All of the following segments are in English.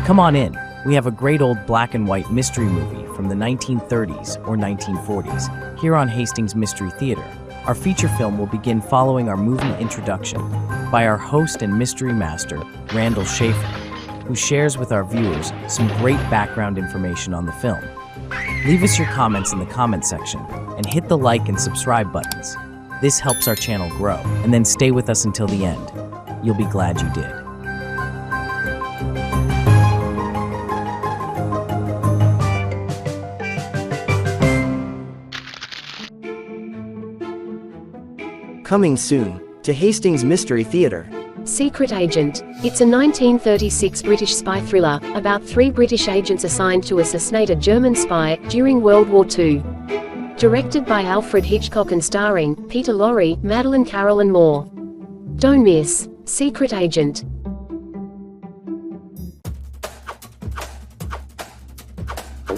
Come on in. We have a great old black and white mystery movie from the 1930s or 1940s here on Hastings Mystery Theater. Our feature film will begin following our movie introduction by our host and mystery master, Randall Schaefer, who shares with our viewers some great background information on the film. Leave us your comments in the comment section and hit the like and subscribe buttons. This helps our channel grow, and then stay with us until the end. You'll be glad you did. Coming soon to Hastings Mystery Theater. Secret Agent. It's a 1936 British spy thriller about 3 British agents assigned to assassinate a German spy during World War II. Directed by Alfred Hitchcock and starring Peter Lorre, Madeleine Carroll and more. Don't miss Secret Agent.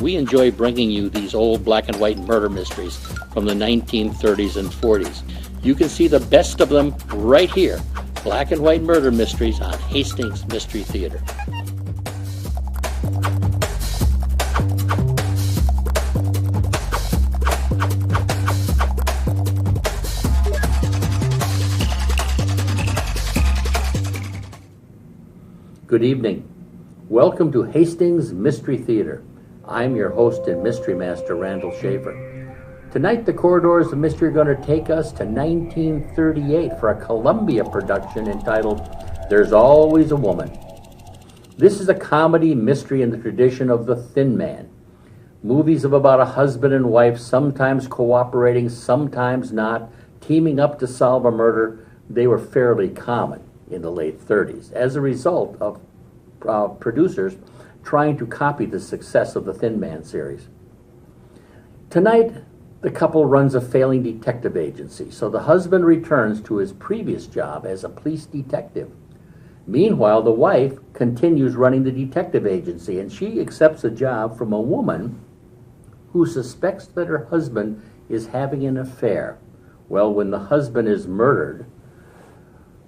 We enjoy bringing you these old black and white murder mysteries from the 1930s and 40s. You can see the best of them right here. Black and white murder mysteries on Hastings Mystery Theater. Good evening. Welcome to Hastings Mystery Theater. I'm your host and mystery master, Randall Schaefer. Tonight, the corridors of mystery are going to take us to 1938 for a Columbia production entitled There's Always a Woman. This is a comedy mystery in the tradition of The Thin Man. Movies of about a husband and wife, sometimes cooperating, sometimes not, teaming up to solve a murder, they were fairly common in the late 30s as a result of producers trying to copy the success of the Thin Man series. Tonight, the couple runs a failing detective agency, so the husband returns to his previous job as a police detective. Meanwhile, the wife continues running the detective agency, and she accepts a job from a woman who suspects that her husband is having an affair. Well, when the husband is murdered,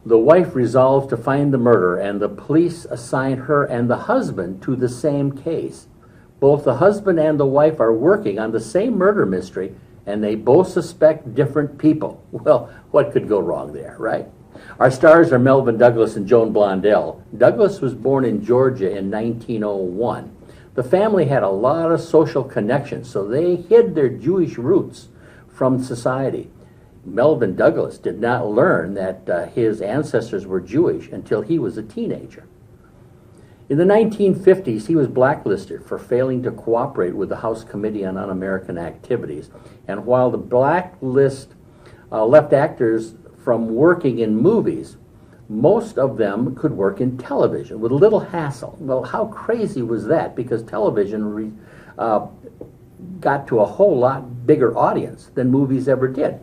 the wife resolves to find the murderer, and the police assign her and the husband to the same case. Both the husband and the wife are working on the same murder mystery, and they both suspect different people. Well, what could go wrong there, right? Our stars are Melvin Douglas and Joan Blondell. Douglas was born in Georgia in 1901. The family had a lot of social connections, so they hid their Jewish roots from society. Melvin Douglas did not learn that his ancestors were Jewish until he was a teenager. In the 1950s, he was blacklisted for failing to cooperate with the House Committee on Un-American Activities. And while the blacklist left actors from working in movies, most of them could work in television with little hassle. Well, how crazy was that? Because television got to a whole lot bigger audience than movies ever did.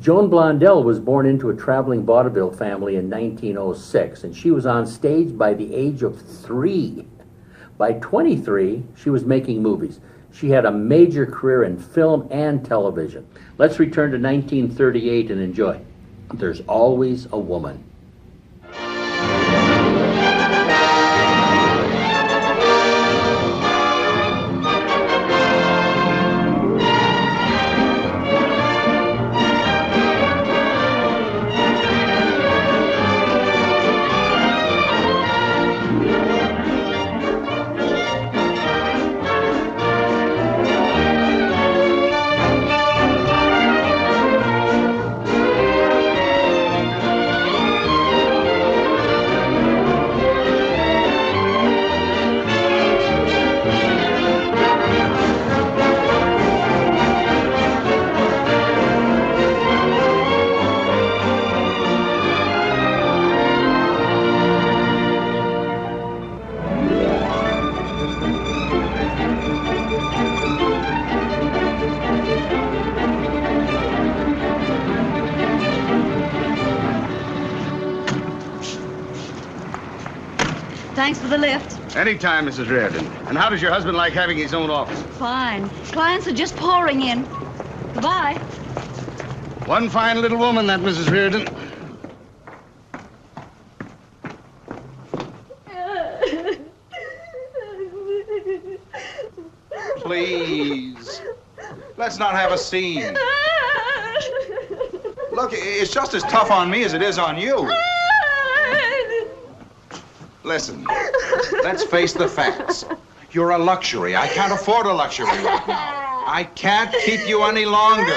Joan Blondell was born into a traveling vaudeville family in 1906, and she was on stage by the age of 3. By 23, she was making movies. She had a major career in film and television. Let's return to 1938 and enjoy There's Always a Woman. Thanks for the lift. Anytime, Mrs. Reardon. And how does your husband like having his own office? Fine. Clients are just pouring in. Goodbye. One fine little woman, that Mrs. Reardon. let's not have a scene. Look, it's just as tough on me as it is on you. Listen, let's face the facts. You're a luxury. I can't afford a luxury right now. I can't keep you any longer.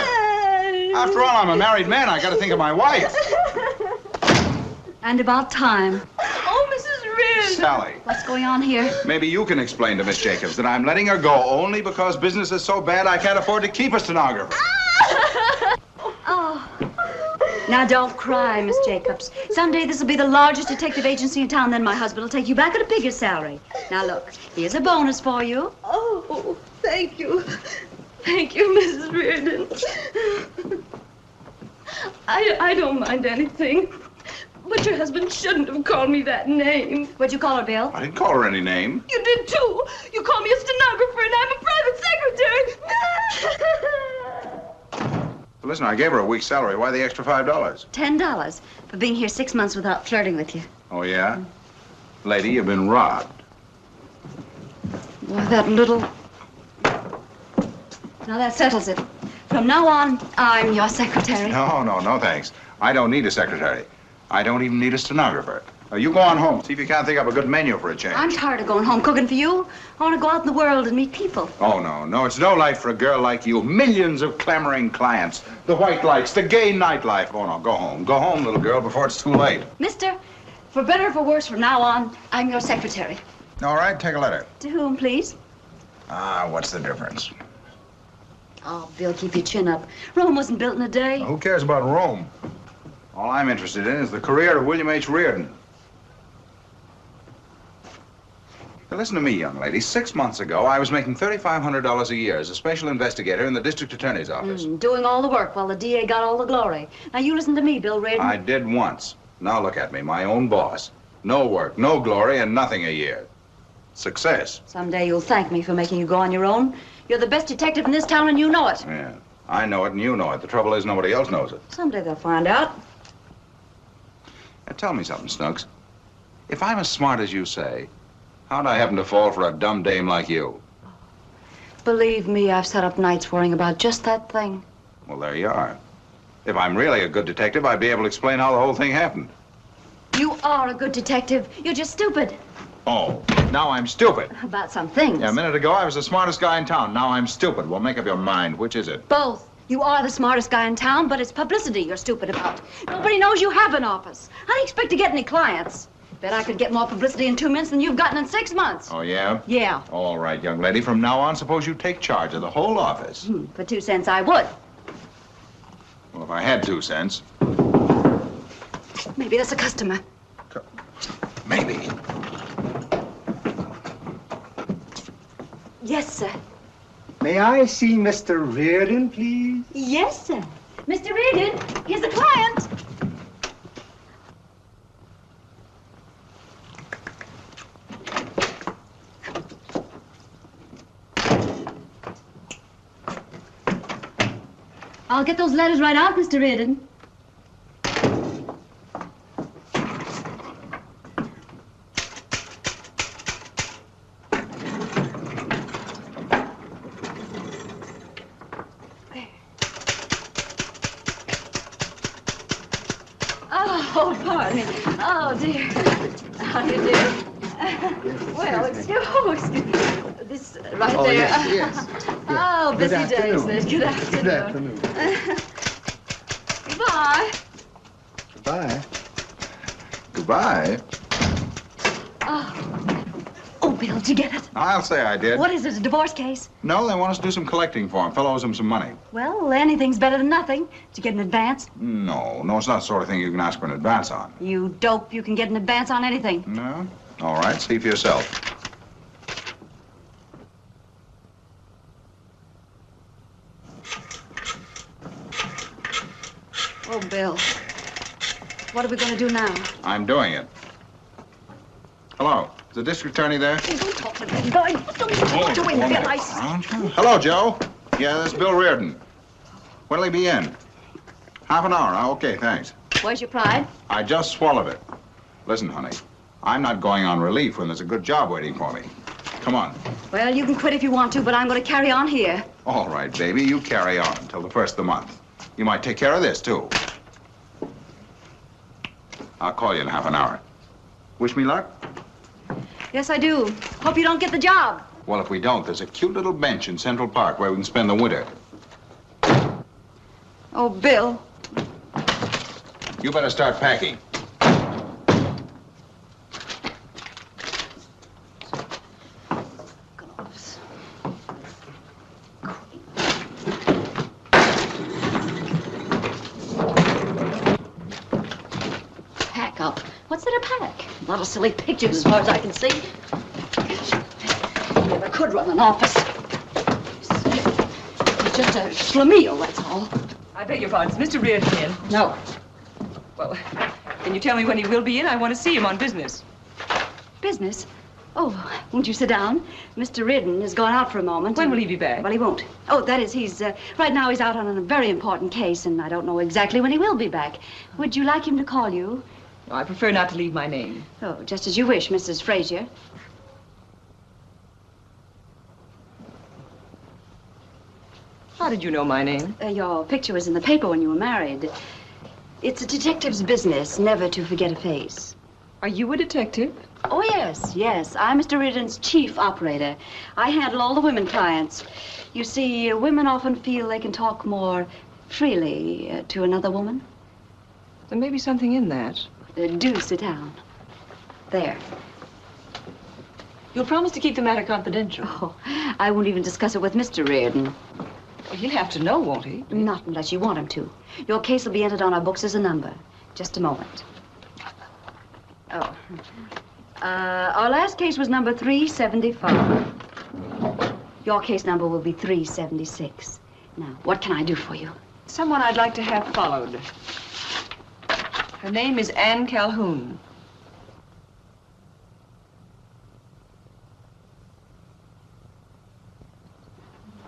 After all, I'm a married man. I got to think of my wife. And about time. Oh, Mrs. Reardon. Sally. What's going on here? Maybe you can explain to Miss Jacobs that I'm letting her go only because business is so bad I can't afford to keep a stenographer. Oh. Now, don't cry, Miss Jacobs. Someday this will be the largest detective agency in town. Then my husband will take you back at a bigger salary. Now, look, here's a bonus for you. Oh, thank you. Thank you, Mrs. Reardon. I don't mind anything. But your husband shouldn't have called me that name. What'd you call her, Bill? I didn't call her any name. You did, too. You called me a stenographer, and I'm a private secretary. Listen, I gave her a week's salary. Why the extra $5? $10 for being here 6 months without flirting with you. Oh, yeah? Lady, you've been robbed. Boy, that little... Now that settles it. From now on, I'm your secretary. No, thanks. I don't need a secretary. I don't even need a stenographer. You go on home. See if you can't think up a good menu for a change. I'm tired of going home cooking for you. I want to go out in the world and meet people. Oh, no. It's no life for a girl like you. Millions of clamoring clients. The white lights, the gay nightlife. Oh, no, go home. Go home, little girl, before it's too late. Mister, for better or for worse, from now on, I'm your secretary. All right, take a letter. To whom, please? What's the difference? Oh, Bill, keep your chin up. Rome wasn't built in a day. Who cares about Rome? All I'm interested in is the career of William H. Reardon. Now, listen to me, young lady. 6 months ago, I was making $3,500 a year as a special investigator in the district attorney's office. Doing all the work while the DA got all the glory. Now, you listen to me, Bill Reardon. I did once. Now look at me, my own boss. No work, no glory, and nothing a year. Success. Someday you'll thank me for making you go on your own. You're the best detective in this town, and you know it. Yeah, I know it and you know it. The trouble is nobody else knows it. Someday they'll find out. Now, tell me something, Snooks. If I'm as smart as you say, how'd I happen to fall for a dumb dame like you? Believe me, I've sat up nights worrying about just that thing. Well, there you are. If I'm really a good detective, I'd be able to explain how the whole thing happened. You are a good detective. You're just stupid. Oh, now I'm stupid. About some things. Yeah, a minute ago, I was the smartest guy in town. Now I'm stupid. Well, make up your mind. Which is it? Both. You are the smartest guy in town, but it's publicity you're stupid about. Nobody knows you have an office. How do you expect to get any clients? Bet I could get more publicity in 2 minutes than you've gotten in 6 months. Oh, yeah? Yeah. All right, young lady. From now on, suppose you take charge of the whole office. For 2 cents, I would. Well, if I had 2 cents. Maybe that's a customer. Maybe. Yes, sir. May I see Mr. Reardon, please? Yes, sir. Mr. Reardon, here's a client. I'll get those letters right out, Mr. Reardon. Oh, pardon me. Oh, dear. How do you do? Well, excuse me. This right there. Yes. Oh, busy Good days. afternoon. Good afternoon. Good afternoon. Goodbye. Goodbye. Goodbye. Oh, Bill, did you get it? I'll say I did. What is it, a divorce case? No, they want us to do some collecting for him. Fellow owes him some money. Well, anything's better than nothing. Did you get an advance? No, it's not the sort of thing you can ask for an advance on. You dope. You can get an advance on anything. No? All right, see for yourself. Oh, Bill. What are we going to do now? I'm doing it. Hello, is the district attorney there? Hey, don't talk to me. Don't talk to him, Bill. Hello, Joe. Yeah, that's Bill Reardon. When'll he be in? Half an hour. Okay, thanks. Where's your pride? I just swallowed it. Listen, honey, I'm not going on relief when there's a good job waiting for me. Come on. Well, you can quit if you want to, but I'm going to carry on here. All right, baby, you carry on until the first of the month. You might take care of this, too. I'll call you in half an hour. Wish me luck? Yes, I do. Hope you don't get the job. Well, if we don't, there's a cute little bench in Central Park where we can spend the winter. Oh, Bill. You better start packing. Pack up. What's there to pack? A lot of silly pictures as far as I can see. Never could run an office. It's just a schlemiel, that's all. I beg your pardon. Is Mr. Reardon in? No. Well, can you tell me when he will be in? I want to see him on business. Business? Oh, won't you sit down? Mr. Reardon has gone out for a moment. When will he be back? Well, he won't. Oh, that is, right now he's out on a very important case, and I don't know exactly when he will be back. Would you like him to call you? No, I prefer not to leave my name. Oh, just as you wish, Mrs. Frazier. How did you know my name? Your picture was in the paper when you were married. It's a detective's business, never to forget a face. Are you a detective? Oh, yes, yes. I'm Mr. Reardon's chief operator. I handle all the women clients. You see, women often feel they can talk more freely to another woman. There may be something in that. Do sit down. There. You'll promise to keep the matter confidential? Oh, I won't even discuss it with Mr. Reardon. Well, he'll have to know, won't he? Not unless you want him to. Your case will be entered on our books as a number. Just a moment. Oh. Our last case was number 375. Your case number will be 376. Now, what can I do for you? Someone I'd like to have followed. Her name is Anne Calhoun.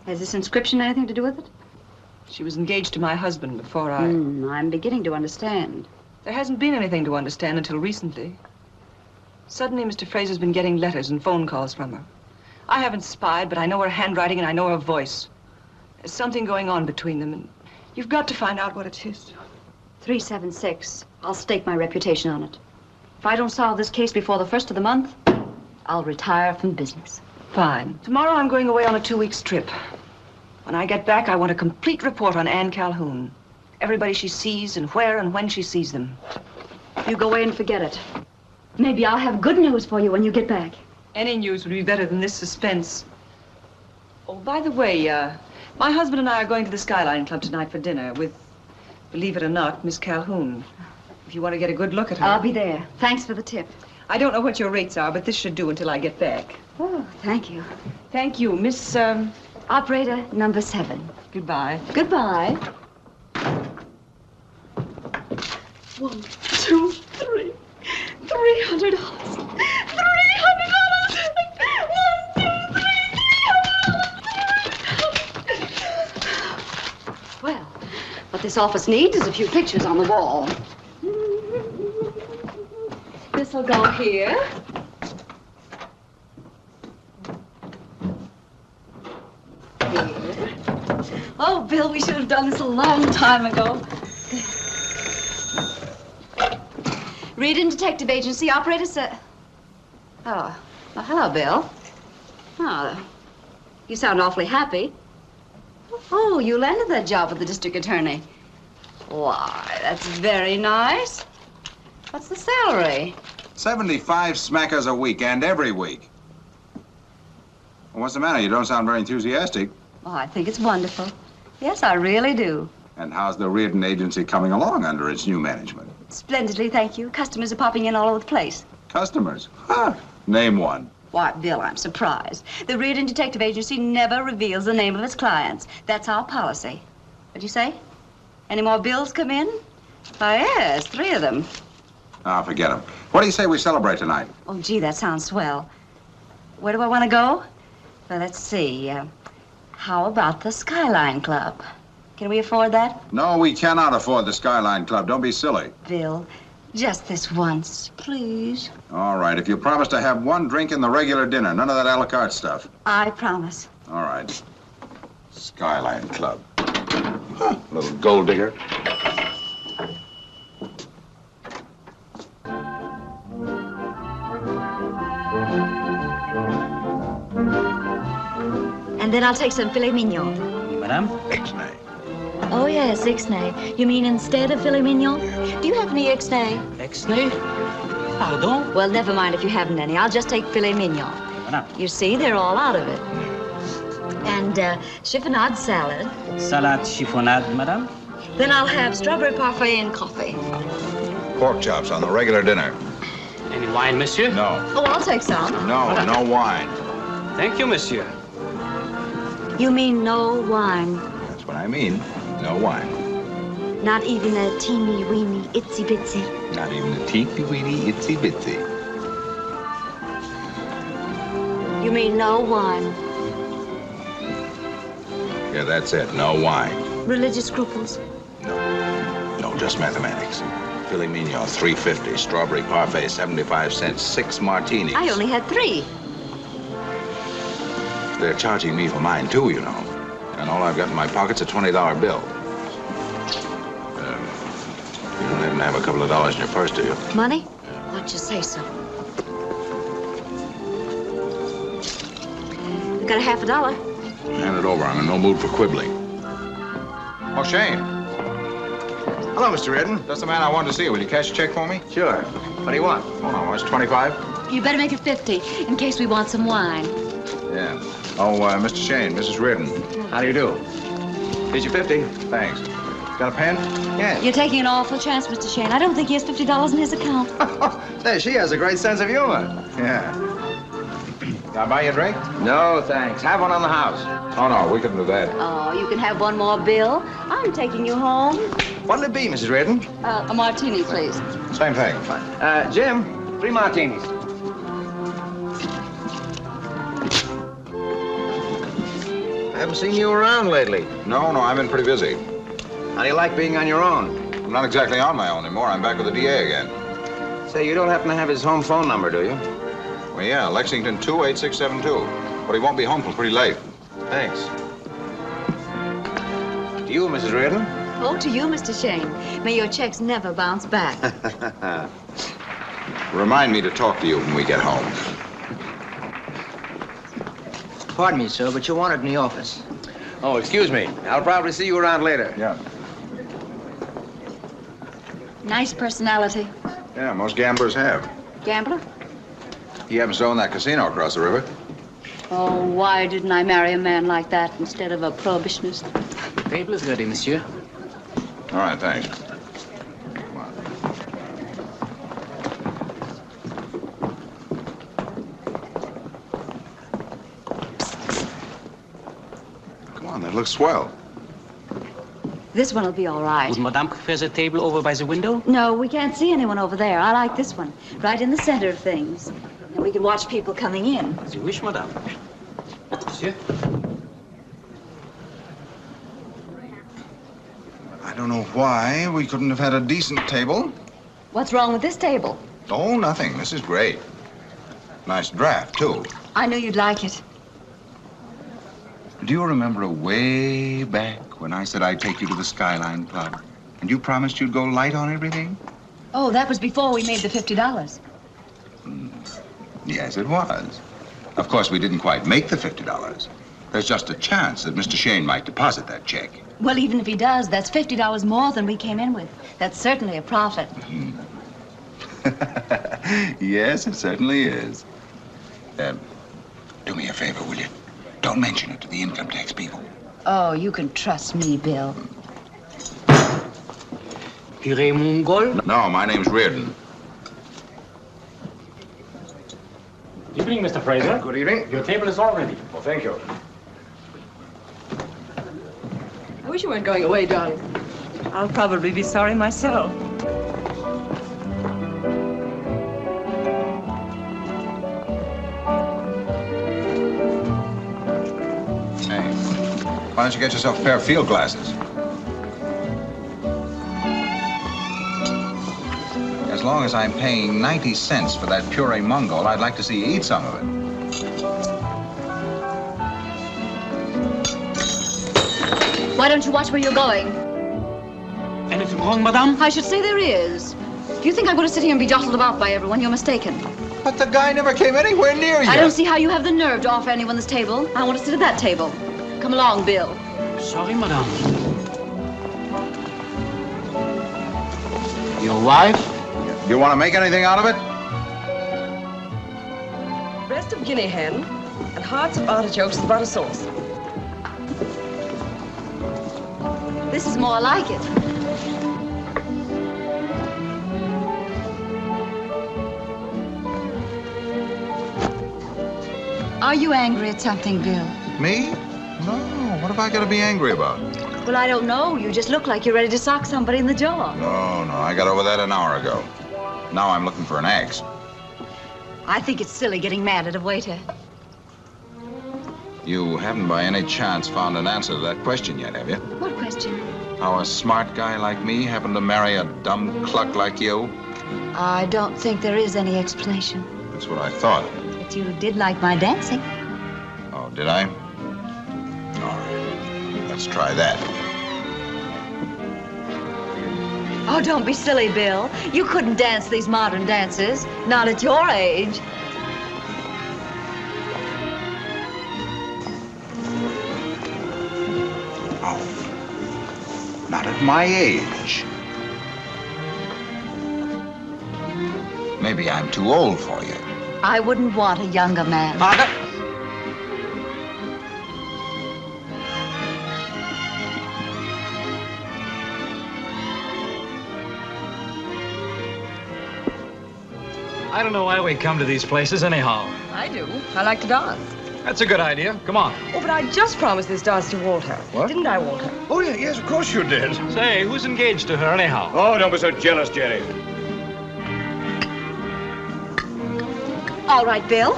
Has this inscription anything to do with it? She was engaged to my husband before I'm beginning to understand. There hasn't been anything to understand until recently. Suddenly, Mr. Fraser's been getting letters and phone calls from her. I haven't spied, but I know her handwriting and I know her voice. There's something going on between them, and you've got to find out what it is. 376. I'll stake my reputation on it. If I don't solve this case before the first of the month, I'll retire from business. Fine. Tomorrow I'm going away on a 2-week trip. When I get back, I want a complete report on Anne Calhoun. Everybody she sees and where and when she sees them. You go away and forget it. Maybe I'll have good news for you when you get back. Any news would be better than this suspense. Oh, by the way, my husband and I are going to the Skyline Club tonight for dinner with, believe it or not, Miss Calhoun. If you want to get a good look at her. I'll be there. Thanks for the tip. I don't know what your rates are, but this should do until I get back. Oh, thank you. Thank you, Miss, Operator number 7. Goodbye. Goodbye. 1, 2, 3. $300. $300. 300. Well, what this office needs is a few pictures on the wall. This'll go here. Oh, Bill, we should have done this a long time ago. Reardon Detective Agency, operator Oh, well, hello, Bill. Oh, you sound awfully happy. Oh, you landed that job with the district attorney. Why, that's very nice. What's the salary? 75 smackers a week, and every week. Well, what's the matter? You don't sound very enthusiastic. Oh, I think it's wonderful. Yes, I really do. And how's the Reardon Agency coming along under its new management? Splendidly, thank you. Customers are popping in all over the place. Customers? Huh. Name one. Why, Bill, I'm surprised. The Reardon Detective Agency never reveals the name of its clients. That's our policy. What'd you say? Any more bills come in? Why, yes, 3 of them. Ah, forget them. What do you say we celebrate tonight? Oh, gee, that sounds swell. Where do I want to go? Well, let's see. How about the Skyline Club? Can we afford that? No, we cannot afford the Skyline Club. Don't be silly. Bill, just this once, please. All right, if you promise to have 1 drink in the regular dinner, none of that a la carte stuff. I promise. All right. Skyline Club. Huh, little gold digger. And then I'll take some filet mignon. Madame? Ixnay. Oh, yes, ixnay. You mean instead of filet mignon? Do you have any ixnay? Ixnay? Pardon? Well, never mind if you haven't any. I'll just take filet mignon. Madame. You see, they're all out of it. And chiffonade salad. Salade chiffonade, madame? Then I'll have strawberry parfait and coffee. Pork chops on the regular dinner. Any wine, monsieur? No. Oh, I'll take some. No, no wine. Thank you, monsieur. You mean no wine? That's what I mean. No wine. Not even a teeny weeny itsy bitsy. Not even a teeny weeny itsy bitsy. You mean no wine? Yeah, that's it. No wine. Religious scruples? No, just mathematics. Filet mignon, $3.50. Strawberry parfait, 75 cents. 6 martinis. I only had 3. They're charging me for mine, too, you know. And all I've got in my pocket's a $20 bill. You don't even have a couple of dollars in your purse, do you? Money? Why'd you say so? You got a half a dollar? Hand it over. I'm in no mood for quibbling. Oh, Shane. Hello, Mr. Reardon. That's the man I wanted to see. Will you cash a check for me? Sure. What do you want? Oh, no, it's 25. You better make it 50 in case we want some wine. Yeah. Oh, Mr. Shane, Mrs. Reardon. How do you do? Here's your 50. Thanks. Got a pen? Yeah. You're taking an awful chance, Mr. Shane. I don't think he has $50 in his account. Say, she has a great sense of humor. Yeah. Can I buy you a drink? No, thanks. Have one on the house. Oh, no, we couldn't do that. Oh, you can have one more bill. I'm taking you home. What'll it be, Mrs. Reardon? A martini, please. Same thing. Jim, 3 martinis. I haven't seen you around lately. No, I've been pretty busy. How do you like being on your own? I'm not exactly on my own anymore. I'm back with the DA again. Say, you don't happen to have his home phone number, do you? Well, yeah, Lexington 28672. But he won't be home till pretty late. Thanks. To you, Mrs. Reardon. Oh, to you, Mr. Shane. May your checks never bounce back. Remind me to talk to you when we get home. Pardon me, sir, but you're wanted in the office. Oh, excuse me. I'll probably see you around later. Yeah. Nice personality. Yeah, most gamblers have. Gambler? He happens to own that casino across the river. Oh, why didn't I marry a man like that instead of a prohibitionist? Table is ready, monsieur. All right, thanks. Come on, that looks swell. This one will be all right. Would madame prefer the table over by the window? No, we can't see anyone over there. I like this one, right in the center of things. And we can watch people coming in. As you wish, madame. Monsieur? I don't know why we couldn't have had a decent table. What's wrong with this table? Oh, nothing. This is great. Nice draft, too. I knew you'd like it. Do you remember way back when I said I'd take you to the Skyline Club? And you promised you'd go light on everything? Oh, that was before we made the $50. Yes, it was. Of course, we didn't quite make the $50. There's just a chance that Mr. Shane might deposit that check. Well, even if he does, that's $50 more than we came in with. That's certainly a profit. Yes, it certainly is. Do me a favor, will you? Don't mention it to the income tax people. Oh, you can trust me, Bill. Puree Mongol? No, my name's Reardon. Good evening, Mr. Fraser. Good evening. Your table is all ready. Well, thank you. I wish you weren't going away, darling. I'll probably be sorry myself. Hey, why don't you get yourself a pair of field glasses? As long as I'm paying 90 cents for that puree Mongol, I'd like to see you eat some of it. Why don't you watch where you're going? Anything wrong, madame? I should say there is. If you think I'm going to sit here and be jostled about by everyone, you're mistaken. But the guy never came anywhere near you. I don't see how you have the nerve to offer anyone this table. I want to sit at that table. Come along, Bill. Sorry, madame. Your wife? You want to make anything out of it? Breast of guinea hen and hearts of artichokes with butter sauce. This is more like it. Are you angry at something, Bill? Me? No. What have I got to be angry about? Well, I don't know. You just look like you're ready to sock somebody in the jaw. No. I got over that an hour ago. Now I'm looking for an axe. I think it's silly getting mad at a waiter. You haven't by any chance found an answer to that question yet, have you? What question? How a smart guy like me happened to marry a dumb cluck like you? I don't think there is any explanation. That's what I thought. But you did like my dancing. Oh, did I? All right. Let's try that. Oh, don't be silly, Bill. You couldn't dance these modern dances. Not at your age. Oh. Not at my age. Maybe I'm too old for you. I wouldn't want a younger man. I don't know why we come to these places anyhow. I do. I like to dance. That's a good idea. Come on. Oh, but I just promised this dance to Walter. What? Didn't I, Walter? Oh, yeah, yes, of course you did. Say, who's engaged to her anyhow? Oh, don't be so jealous, Jenny. All right, Bill.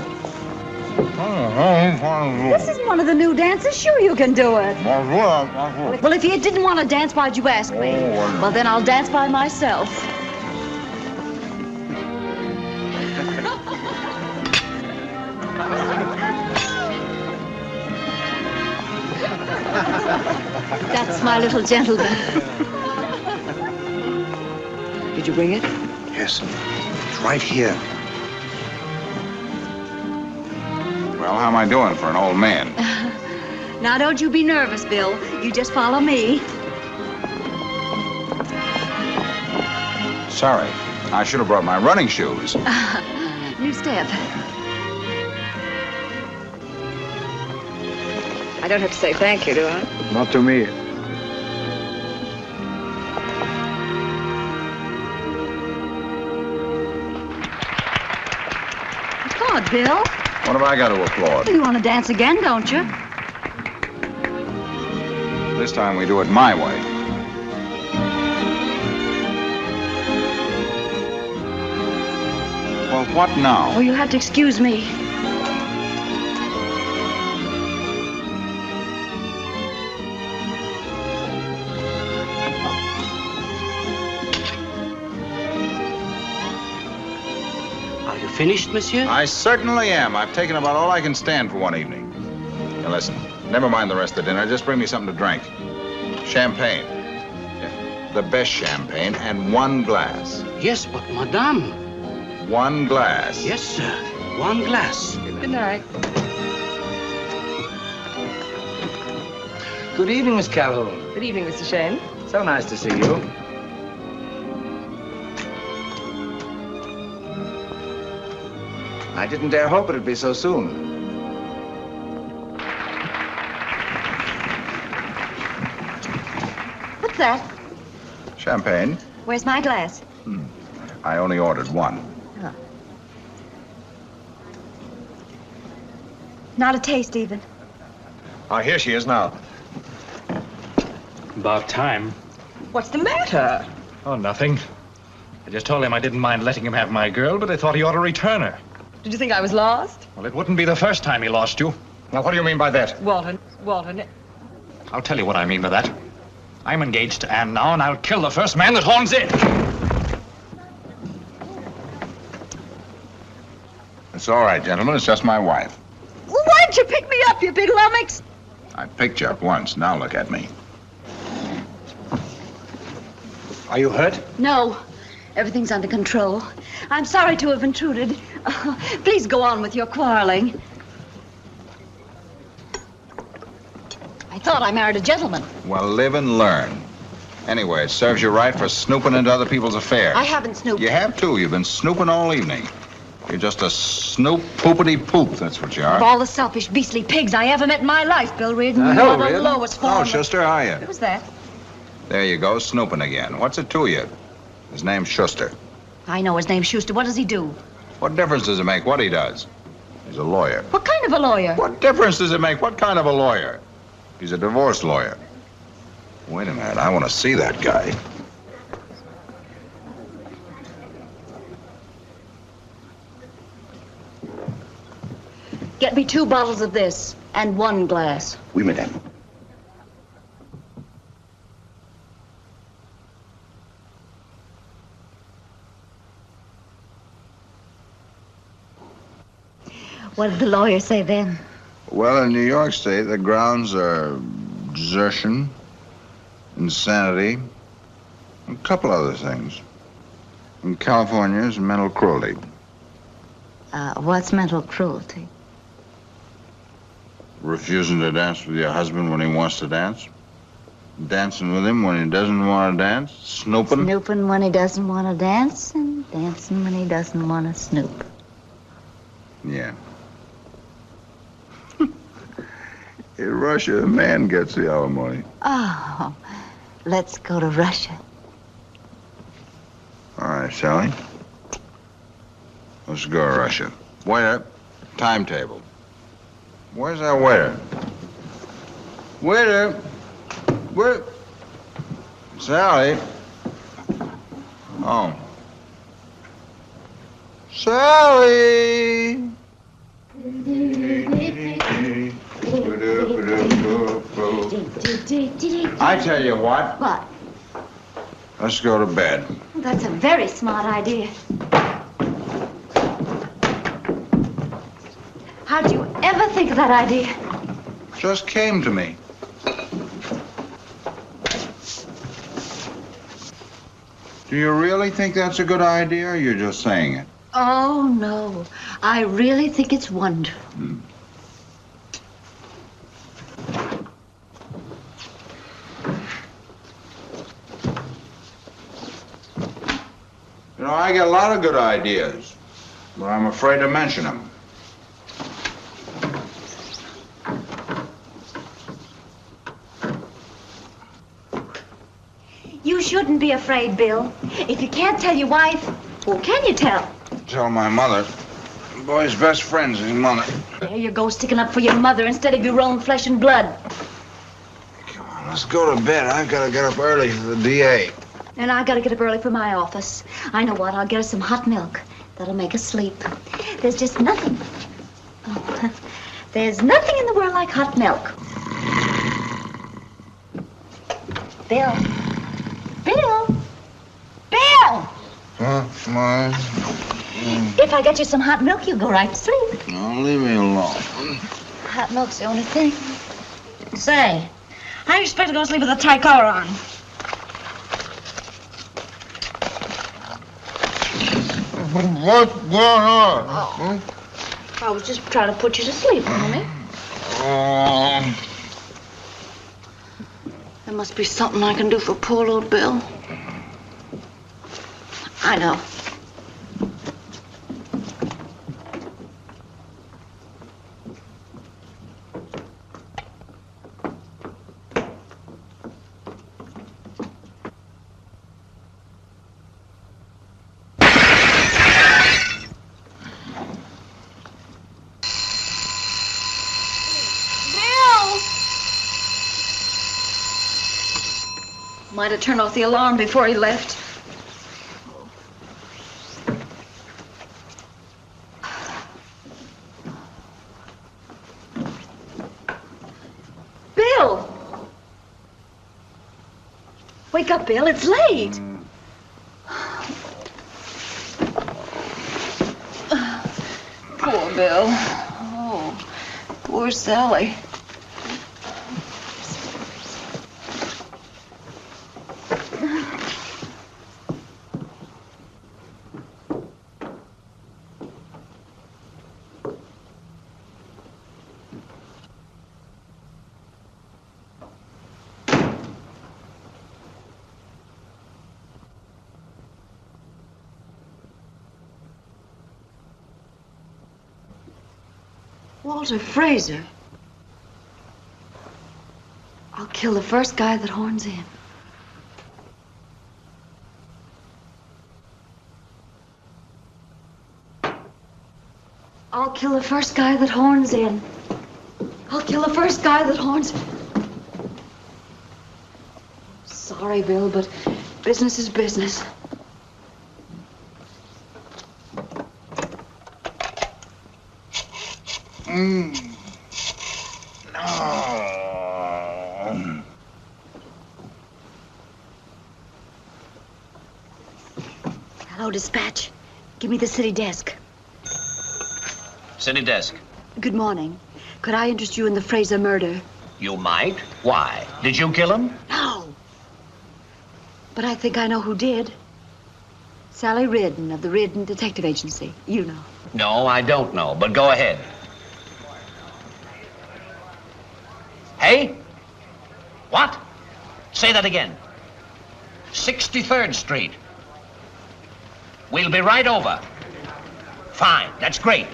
This isn't one of the new dances. Sure, you can do it. Well, if you didn't want to dance, why'd you ask me? Well, then I'll dance by myself. That's my little gentleman. Did you bring it? Yes. It's right here. Well, how am I doing for an old man? Now, don't you be nervous, Bill. You just follow me. Sorry. I should have brought my running shoes. New step. I don't have to say thank you, do I? Not to me. Applaud, Bill. What have I got to applaud? You want to dance again, don't you? This time we do it my way. Well, what now? Oh, you'll have to excuse me. Finished, monsieur? I certainly am. I've taken about all I can stand for one evening. Now listen, never mind the rest of the dinner. Just bring me something to drink. Champagne. Yeah, the best champagne, and one glass. Yes, but madame. One glass. Yes, sir. One glass. Good night. Good evening, Miss Calhoun. Good evening, Mr. Shane. So nice to see you. I didn't dare hope it'd be so soon. What's that? Champagne. Where's my glass? I only ordered one. Huh. Not a taste, even. Oh, here she is now. About time. What's the matter? Oh, nothing. I just told him I didn't mind letting him have my girl, but I thought he ought to return her. Did you think I was lost? Well, it wouldn't be the first time he lost you. Now, what do you mean by that? Walter, I'll tell you what I mean by that. I'm engaged to Anne now, and I'll kill the first man that horns in. It's all right, gentlemen. It's just my wife. Well, why'd you pick me up, you big lummox? I picked you up once. Now look at me. Are you hurt? No. Everything's under control. I'm sorry to have intruded. Please go on with your quarreling. I thought I married a gentleman. Well, live and learn. Anyway, it serves you right for snooping into other people's affairs. I haven't snooped. You have, too. You've been snooping all evening. You're just a snoop poopity-poop, that's what you are. Of all the selfish, beastly pigs I ever met in my life, Bill Reardon, hello, you're the Reardon. lowest form. Oh, Schuster, how are you? Who's that? There you go, snooping again. What's it to you? His name's Schuster. I know his name's Schuster. What does he do? What difference does it make what he does? He's a lawyer. What kind of a lawyer? What difference does it make what kind of a lawyer? He's a divorce lawyer. Wait a minute, I want to see that guy. Get me 2 bottles of this and 1 glass. Oui, madame. What did the lawyer say then? Well, in New York State, the grounds are desertion, insanity, and a couple other things. In California, it's mental cruelty. What's mental cruelty? Refusing to dance with your husband when he wants to dance. Dancing with him when he doesn't want to dance. Snooping. Snooping when he doesn't want to dance and dancing when he doesn't want to snoop. Yeah. In Russia, a man gets the alimony. Oh, let's go to Russia. All right, Sally. Let's go to Russia. Waiter, timetable. Where's that waiter? Waiter! Where? Sally? Oh. Sally! I tell you what. What? Let's go to bed. That's a very smart idea. How'd you ever think of that idea? Just came to me. Do you really think that's a good idea, or you're just saying it? Oh, no. I really think it's wonderful. You know, I get a lot of good ideas, but I'm afraid to mention them. You shouldn't be afraid, Bill. If you can't tell your wife, who can you tell? Tell my mother. The boy's best friend's his mother. There you go, sticking up for your mother instead of your own flesh and blood. Come on, let's go to bed. I've got to get up early for the DA. And I gotta get up early for my office. I know what, I'll get us some hot milk. That'll make us sleep. There's just nothing. Oh, there's nothing in the world like hot milk. Bill. Bill! Bill! Huh? Come on. If I get you some hot milk, you'll go right to sleep. No, leave me alone. Hot milk's the only thing. Say, how do you expect to go to sleep with a tie collar on? What's going on? Oh. I was just trying to put you to sleep, honey. There must be something I can do for poor little Bill. I know. Might have turned off the alarm before he left. Bill! Wake up, Bill. It's late. Poor Bill. Oh, poor Sally. Walter Fraser. I'll kill the first guy that horns in. I'll kill the first guy that horns in. I'll kill the first guy that horns... Sorry, Bill, but business is business. No. Hello, dispatch. Give me the city desk. City desk. Good morning. Could I interest you in the Fraser murder? You might. Why? Did you kill him? No. But I think I know who did. Sally Reardon of the Reardon Detective Agency. You know. No, I don't know, but go ahead. Hey? What? Say that again. 63rd Street. We'll be right over. Fine, that's great.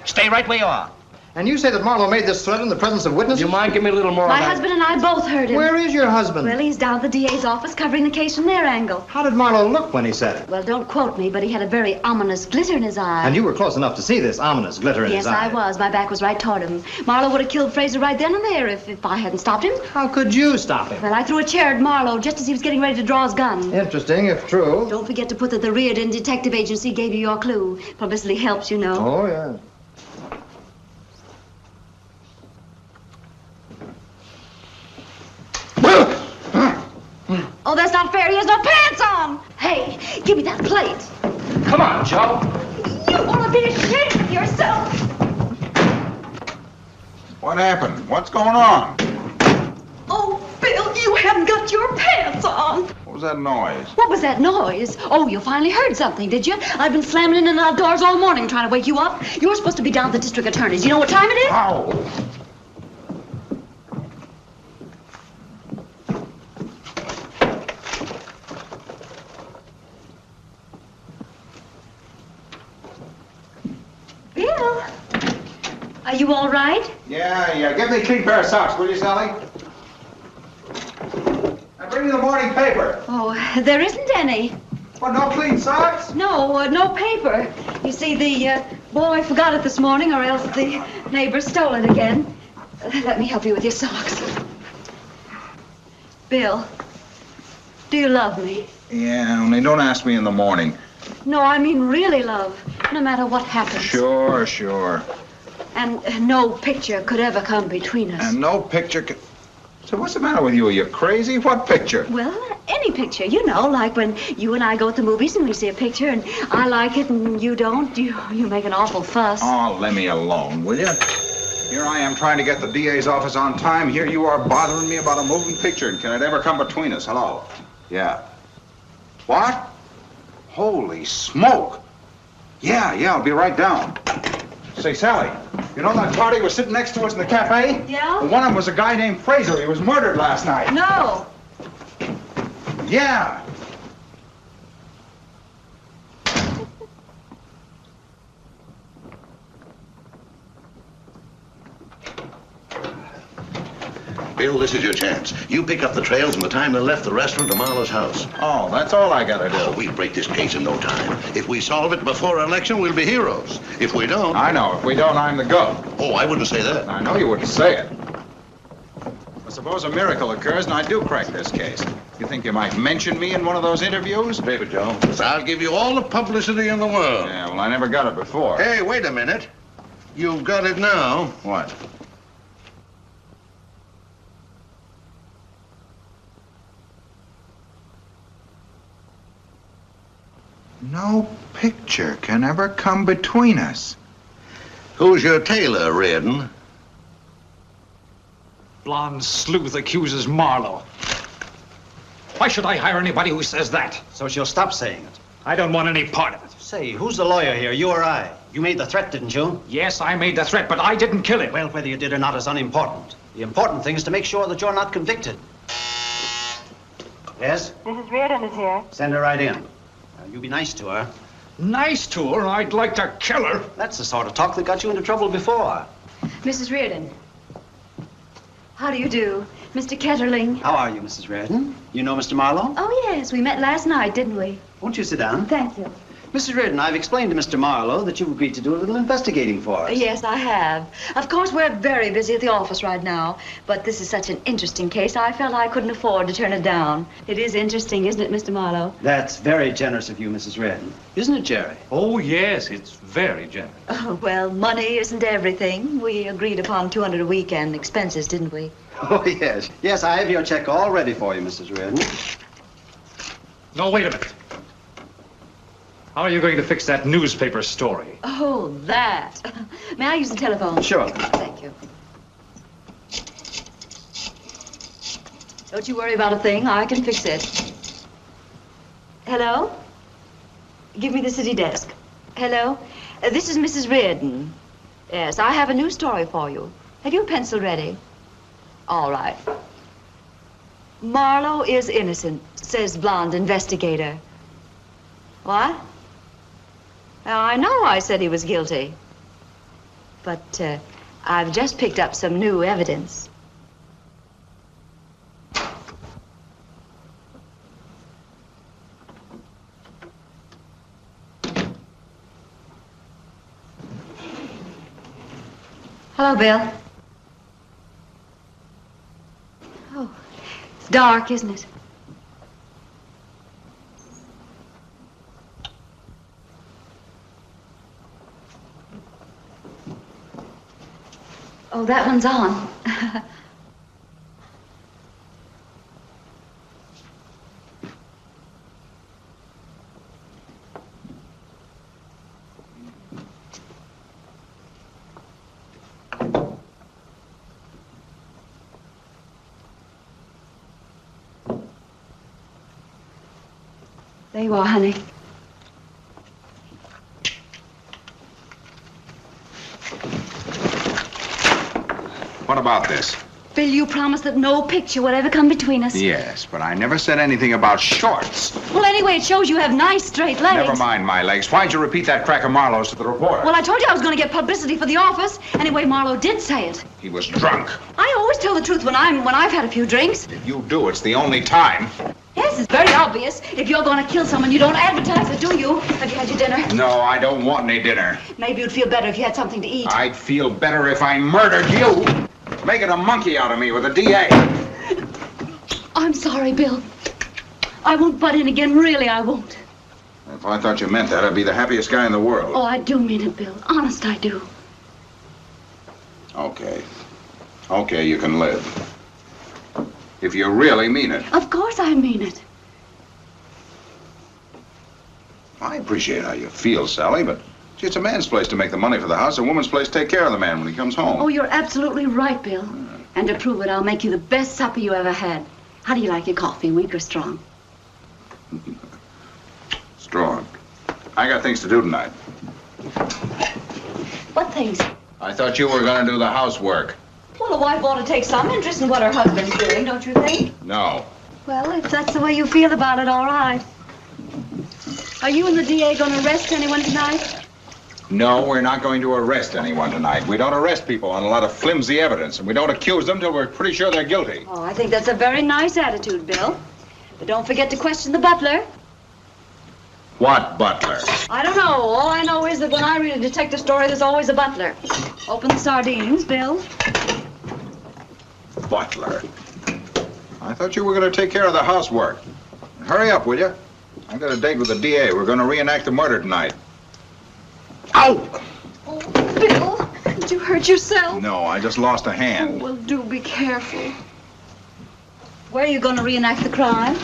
Stay right where you are. And you say that Marlowe made this threat in the presence of witnesses? You mind give me a little more My husband and I both heard him. Where is your husband? Well, he's down at the DA's office covering the case from their angle. How did Marlowe look when he said it? Well, don't quote me, but he had a very ominous glitter in his eye. And you were close enough to see this ominous glitter in his eye. Yes, I was. My back was right toward him. Marlowe would have killed Fraser right then and there if I hadn't stopped him. How could you stop him? Well, I threw a chair at Marlowe just as he was getting ready to draw his gun. Interesting, if true. Don't forget to put that the Reardon Detective Agency gave you your clue. Publicity helps, you know. Oh, yeah. Oh, that's not fair. He has no pants on. Hey, give me that plate. Come on, Joe. You ought to be ashamed of yourself. What happened? What's going on? Oh, Bill, you haven't got your pants on. What was that noise? What was that noise? Oh, you finally heard something, did you? I've been slamming in and out doors all morning trying to wake you up. You're supposed to be down at the district attorney's. You know what time it is? Ow! Bill, are you all right? Yeah. Give me a clean pair of socks, will you, Sally? And bring me the morning paper. Oh, there isn't any. What, no clean socks? No, no paper. You see, the boy forgot it this morning, or else the neighbor stole it again. Let me help you with your socks. Bill, do you love me? Yeah, only don't ask me in the morning. No, I mean really love, no matter what happens. Sure. And no picture could ever come between us. And no picture could... So what's the matter with you? Are you crazy? What picture? Well, any picture, you know, like when you and I go to the movies and we see a picture and I like it and you don't, you make an awful fuss. Oh, let me alone, will you? Here I am trying to get the DA's office on time. Here you are bothering me about a moving picture. And can it ever come between us? Hello? Yeah. What? Holy smoke. Yeah, I'll be right down. Say, Sally, you know that party was sitting next to us in the cafe? Yeah? Well, one of them was a guy named Fraser. He was murdered last night. No. Yeah. Bill, this is your chance. You pick up the trails from the time they left the restaurant to Marlowe's house. Oh, that's all I gotta do. Oh, we'll break this case in no time. If we solve it before election, we'll be heroes. If we don't... I know. If we don't, I'm the goat. Oh, I wouldn't say that. I know you wouldn't say it. But suppose a miracle occurs and I do crack this case. You think you might mention me in one of those interviews? Paper, Joe. I'll give you all the publicity in the world. Yeah, well, I never got it before. Hey, wait a minute. You've got it now. What? No picture can ever come between us. Who's your tailor, Reardon? Blonde sleuth accuses Marlowe. Why should I hire anybody who says that? So she'll stop saying it. I don't want any part of it. Say, who's the lawyer here, you or I? You made the threat, didn't you? Yes, I made the threat, but I didn't kill him. Well, whether you did or not is unimportant. The important thing is to make sure that you're not convicted. Yes? Mrs. Reardon is here. Send her right in. You be nice to her. Nice to her? I'd like to kill her. That's the sort of talk that got you into trouble before. Mrs. Reardon. How do you do? Mr. Ketterling. How are you, Mrs. Reardon? You know Mr. Marlowe? Oh, yes, we met last night, didn't we? Won't you sit down? Thank you. Mrs. Reardon, I've explained to Mr. Marlowe that you've agreed to do a little investigating for us. Yes, I have. Of course, we're very busy at the office right now, but this is such an interesting case, I felt I couldn't afford to turn it down. It is interesting, isn't it, Mr. Marlowe? That's very generous of you, Mrs. Reardon. Isn't it, Jerry? Oh, yes, it's very generous. Oh, well, money isn't everything. We agreed upon $200 a week and expenses, didn't we? Oh, yes. Yes, I have your check all ready for you, Mrs. Reardon. No, wait a minute. How are you going to fix that newspaper story? Oh, that. May I use the telephone? Sure. Thank you. Don't you worry about a thing. I can fix it. Hello? Give me the city desk. Hello? This is Mrs. Reardon. Yes, I have a new story for you. Have you a pencil ready? All right. Marlowe is innocent, says blonde investigator. What? I know I said he was guilty. But I've just picked up some new evidence. Hello, Bill. Oh, it's dark, isn't it? Oh, that one's on. There you are, honey. What about this? Bill, you promised that no picture would ever come between us. Yes, but I never said anything about shorts. Well, anyway, it shows you have nice straight legs. Never mind my legs. Why'd you repeat that crack of Marlowe's to the reporter? Well, I told you I was going to get publicity for the office. Anyway, Marlowe did say it. He was drunk. I always tell the truth when I've had a few drinks. If you do, it's the only time. Yes, it's very obvious. If you're going to kill someone, you don't advertise it, do you? Have you had your dinner? No, I don't want any dinner. Maybe you'd feel better if you had something to eat. I'd feel better if I murdered you. Making a monkey out of me with a DA. I'm sorry, Bill. I won't butt in again. Really, I won't. If I thought you meant that, I'd be the happiest guy in the world. Oh, I do mean it, Bill. Honest, I do. Okay. Okay, you can live. If you really mean it. Of course I mean it. I appreciate how you feel, Sally, but it's a man's place to make the money for the house, a woman's place to take care of the man when he comes home. Oh, you're absolutely right, Bill. And to prove it, I'll make you the best supper you ever had. How do you like your coffee, weak or strong? Strong. I got things to do tonight. What things? I thought you were going to do the housework. Well, a wife ought to take some interest in what her husband's doing, don't you think? No. Well, if that's the way you feel about it, all right. Are you and the DA going to arrest anyone tonight? No, we're not going to arrest anyone tonight. We don't arrest people on a lot of flimsy evidence, and we don't accuse them till we're pretty sure they're guilty. Oh, I think that's a very nice attitude, Bill. But don't forget to question the butler. What butler? I don't know. All I know is that when I read a detective story, there's always a butler. Open the sardines, Bill. Butler? I thought you were going to take care of the housework. Hurry up, will you? I've got a date with the DA. We're going to reenact the murder tonight. Ow! Oh, Bill, did you hurt yourself? No, I just lost a hand. Oh, well, do be careful. Where are you going to reenact the crime?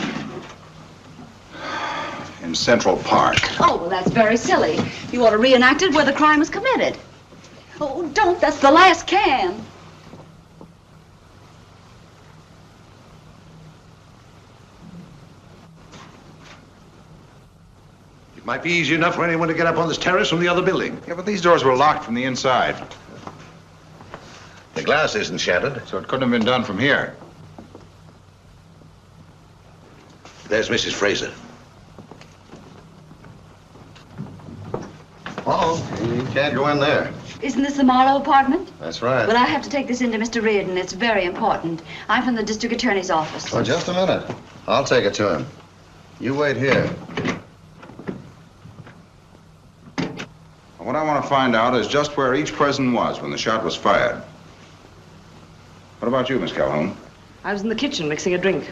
In Central Park. Oh, well, that's very silly. You ought to reenact it where the crime was committed. Oh, don't. That's the last can. It might be easy enough for anyone to get up on this terrace from the other building. Yeah, but these doors were locked from the inside. The glass isn't shattered. So it couldn't have been done from here. There's Mrs. Fraser. Oh, you can't go in there. Isn't this the Marlowe apartment? That's right. Well, I have to take this in to Mr. Reardon. It's very important. I'm from the district attorney's office. Oh, just a minute. I'll take it to him. You wait here. What I want to find out is just where each person was when the shot was fired. What about you, Miss Calhoun? I was in the kitchen mixing a drink.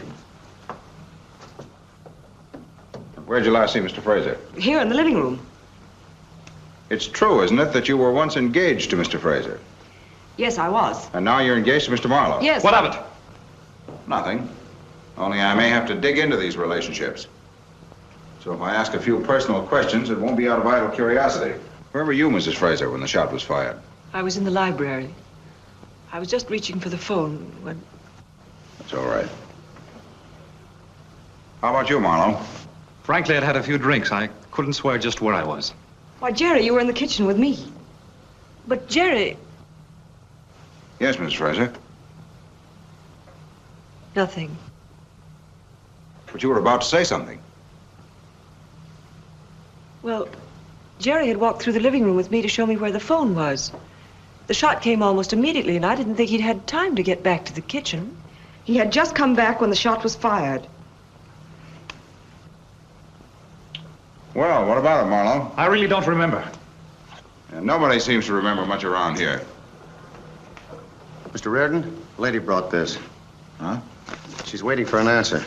Where'd you last see Mr. Fraser? Here in the living room. It's true, isn't it, that you were once engaged to Mr. Fraser? Yes, I was. And now you're engaged to Mr. Marlowe? Yes. What of it? Nothing. Only I may have to dig into these relationships. So if I ask a few personal questions, it won't be out of idle curiosity. Where were you, Mrs. Fraser, when the shot was fired? I was in the library. I was just reaching for the phone when... That's all right. How about you, Marlowe? Frankly, I'd had a few drinks. I couldn't swear just where I was. Why, Jerry, you were in the kitchen with me. But Jerry... Yes, Mrs. Fraser. Nothing. But you were about to say something. Well, Jerry had walked through the living room with me to show me where the phone was. The shot came almost immediately, and I didn't think he'd had time to get back to the kitchen. He had just come back when the shot was fired. Well, what about it, Marlowe? I really don't remember. And nobody seems to remember much around here. Mr. Reardon, the lady brought this. Huh? She's waiting for an answer.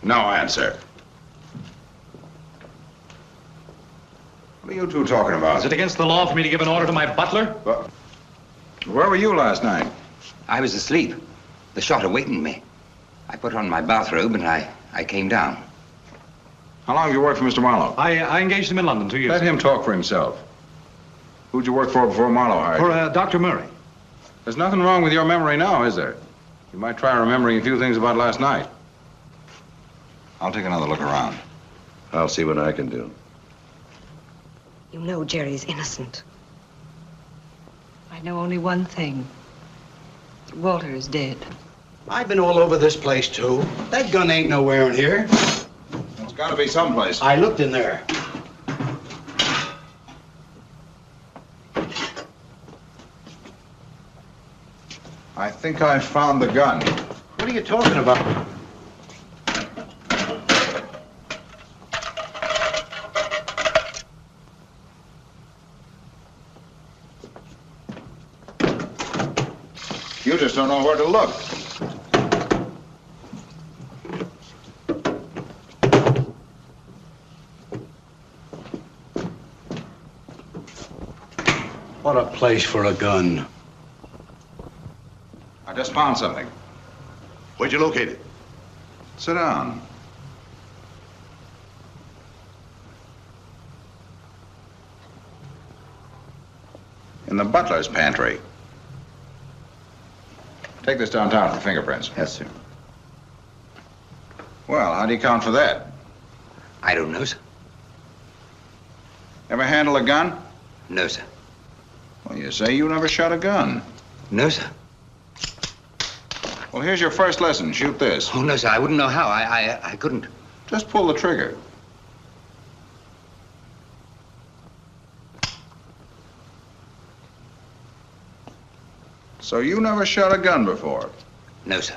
No answer. What are you two talking about? Is it against the law for me to give an order to my butler? Where were you last night? I was asleep. The shot awakened me. I put on my bathrobe and I came down. How long have you worked for Mr. Marlowe? I engaged him in London 2 years Let ago. him talk for himself. Who'd you work for before Marlowe hired you? For Dr. Murray. There's nothing wrong with your memory now, is there? You might try remembering a few things about last night. I'll take another look around. I'll see what I can do. You know Jerry's innocent. I know only one thing. Walter is dead. I've been all over this place, too. That gun ain't nowhere in here. It's got to be someplace. I looked in there. I think I found the gun. What are you talking about? You just don't know where to look. What a place for a gun. I just found something. Where'd you locate it? Sit down. In the butler's pantry. Take this downtown for fingerprints. Yes, sir. Well, how do you count for that? I don't know, sir. Ever handle a gun? No, sir. Well, you say you never shot a gun. No, sir. Well, here's your first lesson. Shoot this. Oh, no, sir. I wouldn't know how. I couldn't. Just pull the trigger. So you never shot a gun before? No, sir.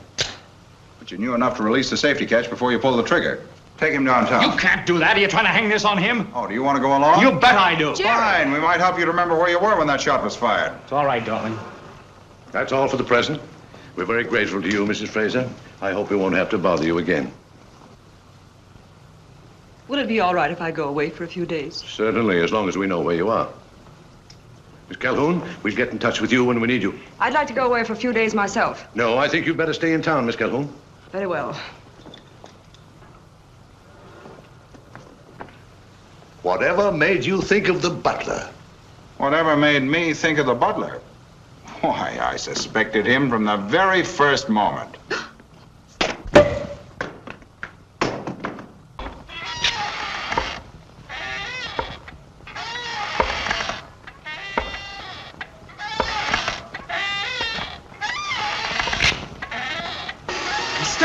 But you knew enough to release the safety catch before you pulled the trigger. Take him downtown. You can't do that. Are you trying to hang this on him? Oh, do you want to go along? You bet I do. Fine. We might help you to remember where you were when that shot was fired. It's all right, darling. That's all for the present. We're very grateful to you, Mrs. Fraser. I hope we won't have to bother you again. Will it be all right if I go away for a few days? Certainly, as long as we know where you are. Miss Calhoun, we'll get in touch with you when we need you. I'd like to go away for a few days myself. No, I think you'd better stay in town, Miss Calhoun. Very well. Whatever made you think of the butler? Whatever made me think of the butler? Why, I suspected him from the very first moment.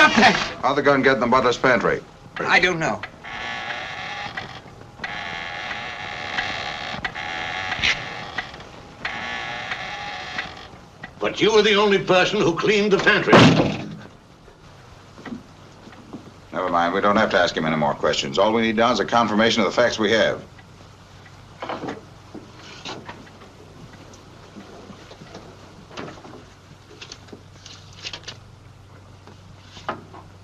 Stop that! How'd the gun get in the butler's pantry? I don't know. But you were the only person who cleaned the pantry. Never mind, we don't have to ask him any more questions. All we need now is a confirmation of the facts we have.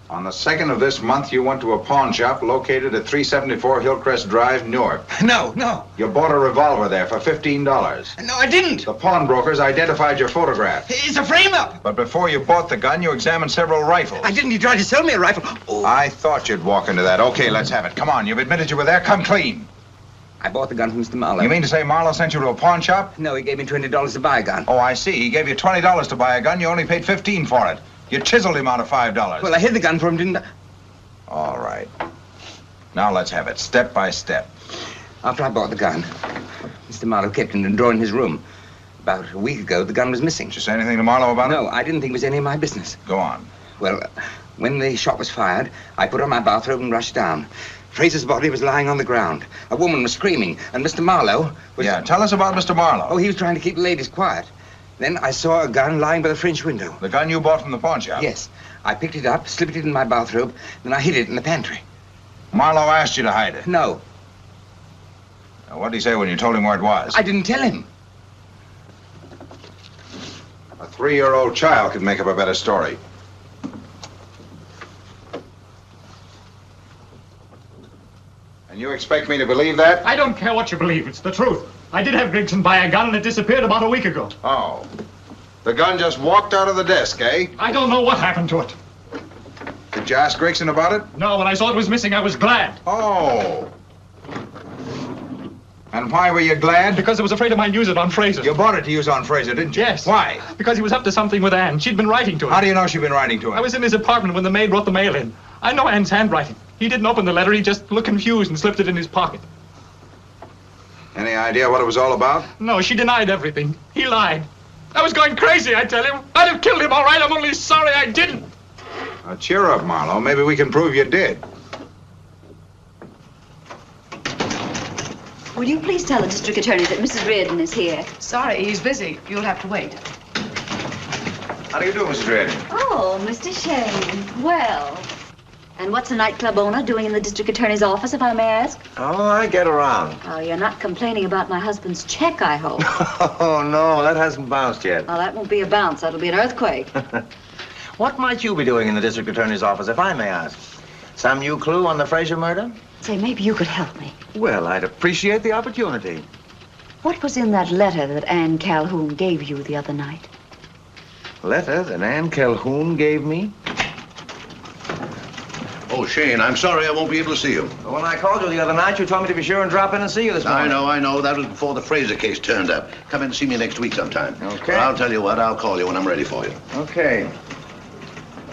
On the 2nd of this month, you went to a pawn shop located at 374 Hillcrest Drive, Newark. No. You bought a revolver there for $15. No, I didn't. The pawnbrokers identified your photograph. It's a frame-up. But before you bought the gun, you examined several rifles. I didn't. You tried to sell me a rifle. Oh. I thought you'd walk into that. Okay, let's have it. Come on, you've admitted you were there. Come clean. I bought the gun from Mr. Marlowe. You mean to say Marlowe sent you to a pawn shop? No, he gave me $20 to buy a gun. Oh, I see. He gave you $20 to buy a gun. You only paid $15 for it. You chiseled him out of $5. Well, I hid the gun from him, didn't I? All right. Now let's have it, step by step. After I bought the gun, Mr. Marlowe kept it in a drawer in his room. About a week ago, the gun was missing. Did you say anything to Marlowe about it? No, I didn't think it was any of my business. Go on. Well, when the shot was fired, I put on my bathrobe and rushed down. Fraser's body was lying on the ground. A woman was screaming, and Mr. Marlowe was... Yeah, tell us about Mr. Marlowe. Oh, he was trying to keep the ladies quiet. Then I saw a gun lying by the French window. The gun you bought from the pawn shop? Yes. I picked it up, slipped it in my bathrobe, then I hid it in the pantry. Marlowe asked you to hide it? No. Now, what did he say when you told him where it was? I didn't tell him. A 3-year-old child could make up a better story. And you expect me to believe that? I don't care what you believe. It's the truth. I did have Grigson buy a gun and it disappeared about a week ago. Oh. The gun just walked out of the desk, eh? I don't know what happened to it. Did you ask Grigson about it? No, when I saw it was missing, I was glad. Oh. And why were you glad? Because I was afraid I might use it on Fraser. You bought it to use on Fraser, didn't you? Yes. Why? Because he was up to something with Anne. She'd been writing to him. How do you know she'd been writing to him? I was in his apartment when the maid wrote the mail in. I know Anne's handwriting. He didn't open the letter. He just looked confused and slipped it in his pocket. Any idea what it was all about? No, she denied everything. He lied. I was going crazy, I tell you. I'd have killed him, all right. I'm only sorry I didn't. Now, cheer up, Marlowe. Maybe we can prove you did. Will you please tell the district attorney that Mrs. Reardon is here? Sorry, he's busy. You'll have to wait. How do you do, Mrs. Reardon? Oh, Mr. Shane. Well. And what's a nightclub owner doing in the district attorney's office, if I may ask? Oh, I get around. Oh, you're not complaining about my husband's check, I hope. Oh, no, that hasn't bounced yet. Well, that won't be a bounce. That'll be an earthquake. What might you be doing in the district attorney's office, if I may ask? Some new clue on the Fraser murder? Say, maybe you could help me. Well, I'd appreciate the opportunity. What was in that letter that Anne Calhoun gave you the other night? Letter that Anne Calhoun gave me? Oh, Shane, I'm sorry I won't be able to see you. When I called you the other night, you told me to be sure and drop in and see you this morning. I know. That was before the Fraser case turned up. Come in and see me next week sometime. Okay. Well, I'll tell you what, I'll call you when I'm ready for you. Okay.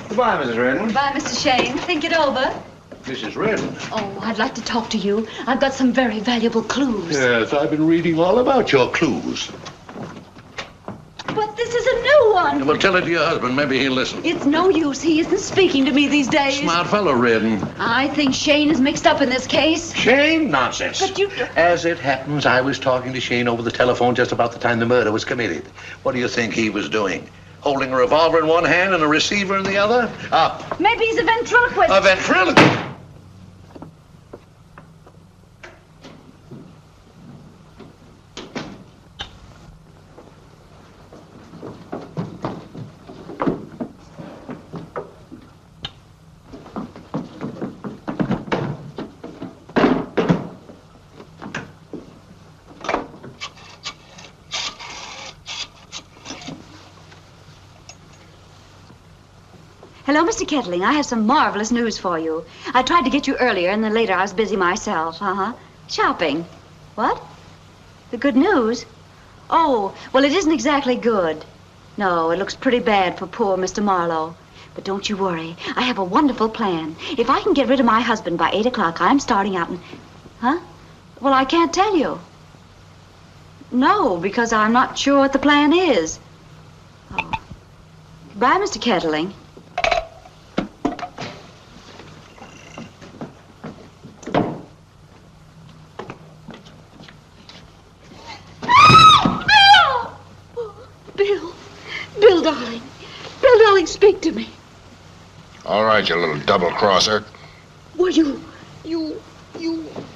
Goodbye, Mrs. Reardon. Goodbye, Mr. Shane. Think it over. Mrs. Reardon. Oh, I'd like to talk to you. I've got some very valuable clues. Yes, I've been reading all about your clues. But this is a new one. Well, tell it to your husband. Maybe he'll listen. It's no use. He isn't speaking to me these days. Smart fellow, Reardon. I think Shane is mixed up in this case. Shane? Nonsense. But you... As it happens, I was talking to Shane over the telephone just about the time the murder was committed. What do you think he was doing? Holding a revolver in one hand and a receiver in the other? Up. Maybe he's a ventriloquist. A ventriloquist? Hello, Mr. Kettling. I have some marvelous news for you. I tried to get you earlier, and then later I was busy myself. Shopping. What? The good news? Oh, well, it isn't exactly good. No, it looks pretty bad for poor Mr. Marlowe. But don't you worry. I have a wonderful plan. If I can get rid of my husband by 8 o'clock, I'm starting out and... Huh? Well, I can't tell you. No, because I'm not sure what the plan is. Oh. Goodbye, Mr. Kettling. Bill, darling. Bill, darling, speak to me. All right, you little double-crosser. Well, you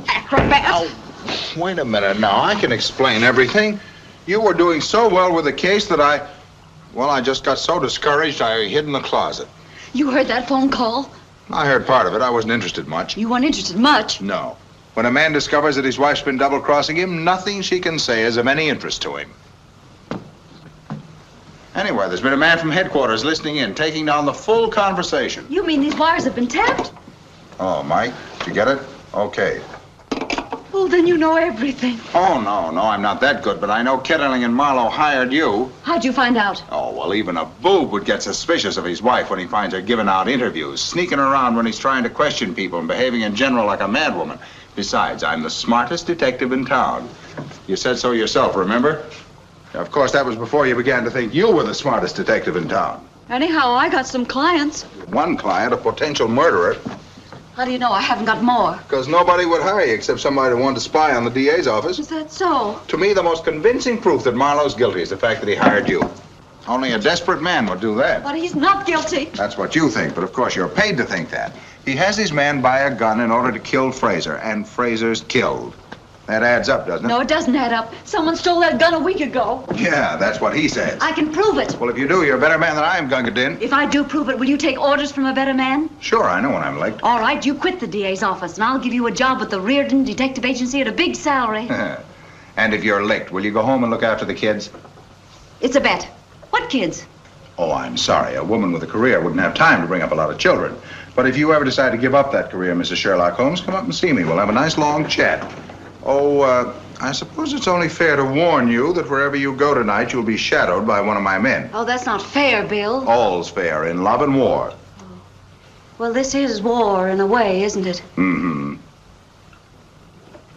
acrobat. Oh, wait a minute now. I can explain everything. You were doing so well with the case that I just got so discouraged I hid in the closet. You heard that phone call? I heard part of it. I wasn't interested much. You weren't interested much? No. When a man discovers that his wife's been double-crossing him, nothing she can say is of any interest to him. Anyway, there's been a man from headquarters listening in, taking down the full conversation. You mean these wires have been tapped? Oh, Mike, did you get it? Okay. Oh, then you know everything. Oh, no, I'm not that good, but I know Kettling and Marlowe hired you. How'd you find out? Oh, well, even a boob would get suspicious of his wife when he finds her giving out interviews, sneaking around when he's trying to question people and behaving in general like a madwoman. Besides, I'm the smartest detective in town. You said so yourself, remember? Of course, that was before you began to think you were the smartest detective in town. Anyhow, I got some clients. One client, a potential murderer, How do you know I haven't got more? because nobody would hire you except somebody who wanted to spy on the DA's office. Is that so? To me, the most convincing proof that Marlowe's guilty is the fact that he hired you. Only a desperate man would do that. But he's not guilty. That's what you think, but of course you're paid to think that. He has his man buy a gun in order to kill Fraser, and Fraser's killed. That adds up, doesn't it? No, it doesn't add up. Someone stole that gun a week ago. Yeah, that's what he says. I can prove it. Well, if you do, you're a better man than I am, Gunga Din. If I do prove it, will you take orders from a better man? Sure, I know when I'm licked. All right, you quit the DA's office, and I'll give you a job with the Reardon Detective Agency at a big salary. And if you're licked, will you go home and look after the kids? It's a bet. What kids? Oh, I'm sorry. A woman with a career wouldn't have time to bring up a lot of children. But if you ever decide to give up that career, Mrs. Sherlock Holmes, come up and see me. We'll have a nice long chat. Oh, I suppose it's only fair to warn you that wherever you go tonight, you'll be shadowed by one of my men. Oh, that's not fair, Bill. All's fair in love and war. Well, this is war in a way, isn't it? Mm-hmm.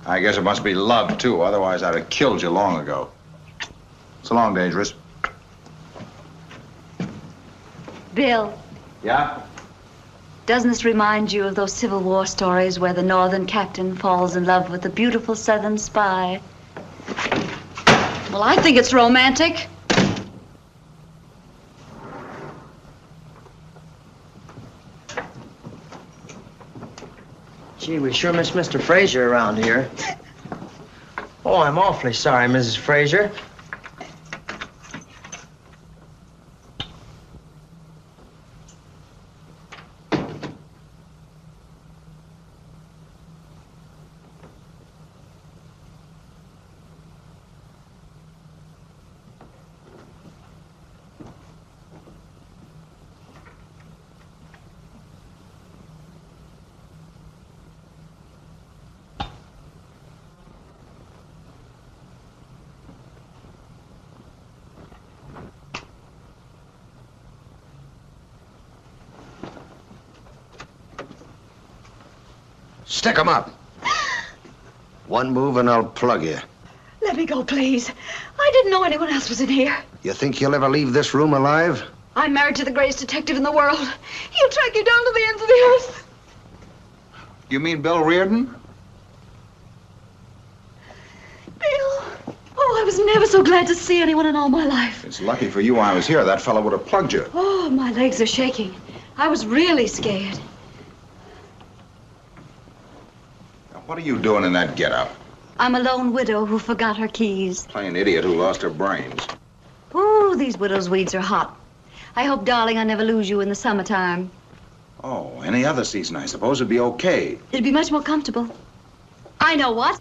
I guess it must be love, too. Otherwise, I'd have killed you long ago. So long, Dangerous. Bill, Yeah? doesn't this remind you of those Civil War stories where the Northern captain falls in love with the beautiful Southern spy? Well, I think it's romantic. Gee, we sure miss Mr. Fraser around here. Oh, I'm awfully sorry, Mrs. Fraser. Stick 'em up. One move and I'll plug you. Let me go, please. I didn't know anyone else was in here. You think you'll ever leave this room alive? I'm married to the greatest detective in the world. He'll track you down to the ends of the earth. You mean Bill Reardon? Bill. Oh, I was never so glad to see anyone in all my life. It's lucky for you I was here. That fellow would have plugged you. Oh, my legs are shaking. I was really scared. Now, what are you doing in that getup? I'm a lone widow who forgot her keys. Plain idiot who lost her brains. Ooh, these widow's weeds are hot. I hope, darling, I never lose you in the summertime. Oh, any other season, I suppose, would be okay. It'd be much more comfortable. I know what.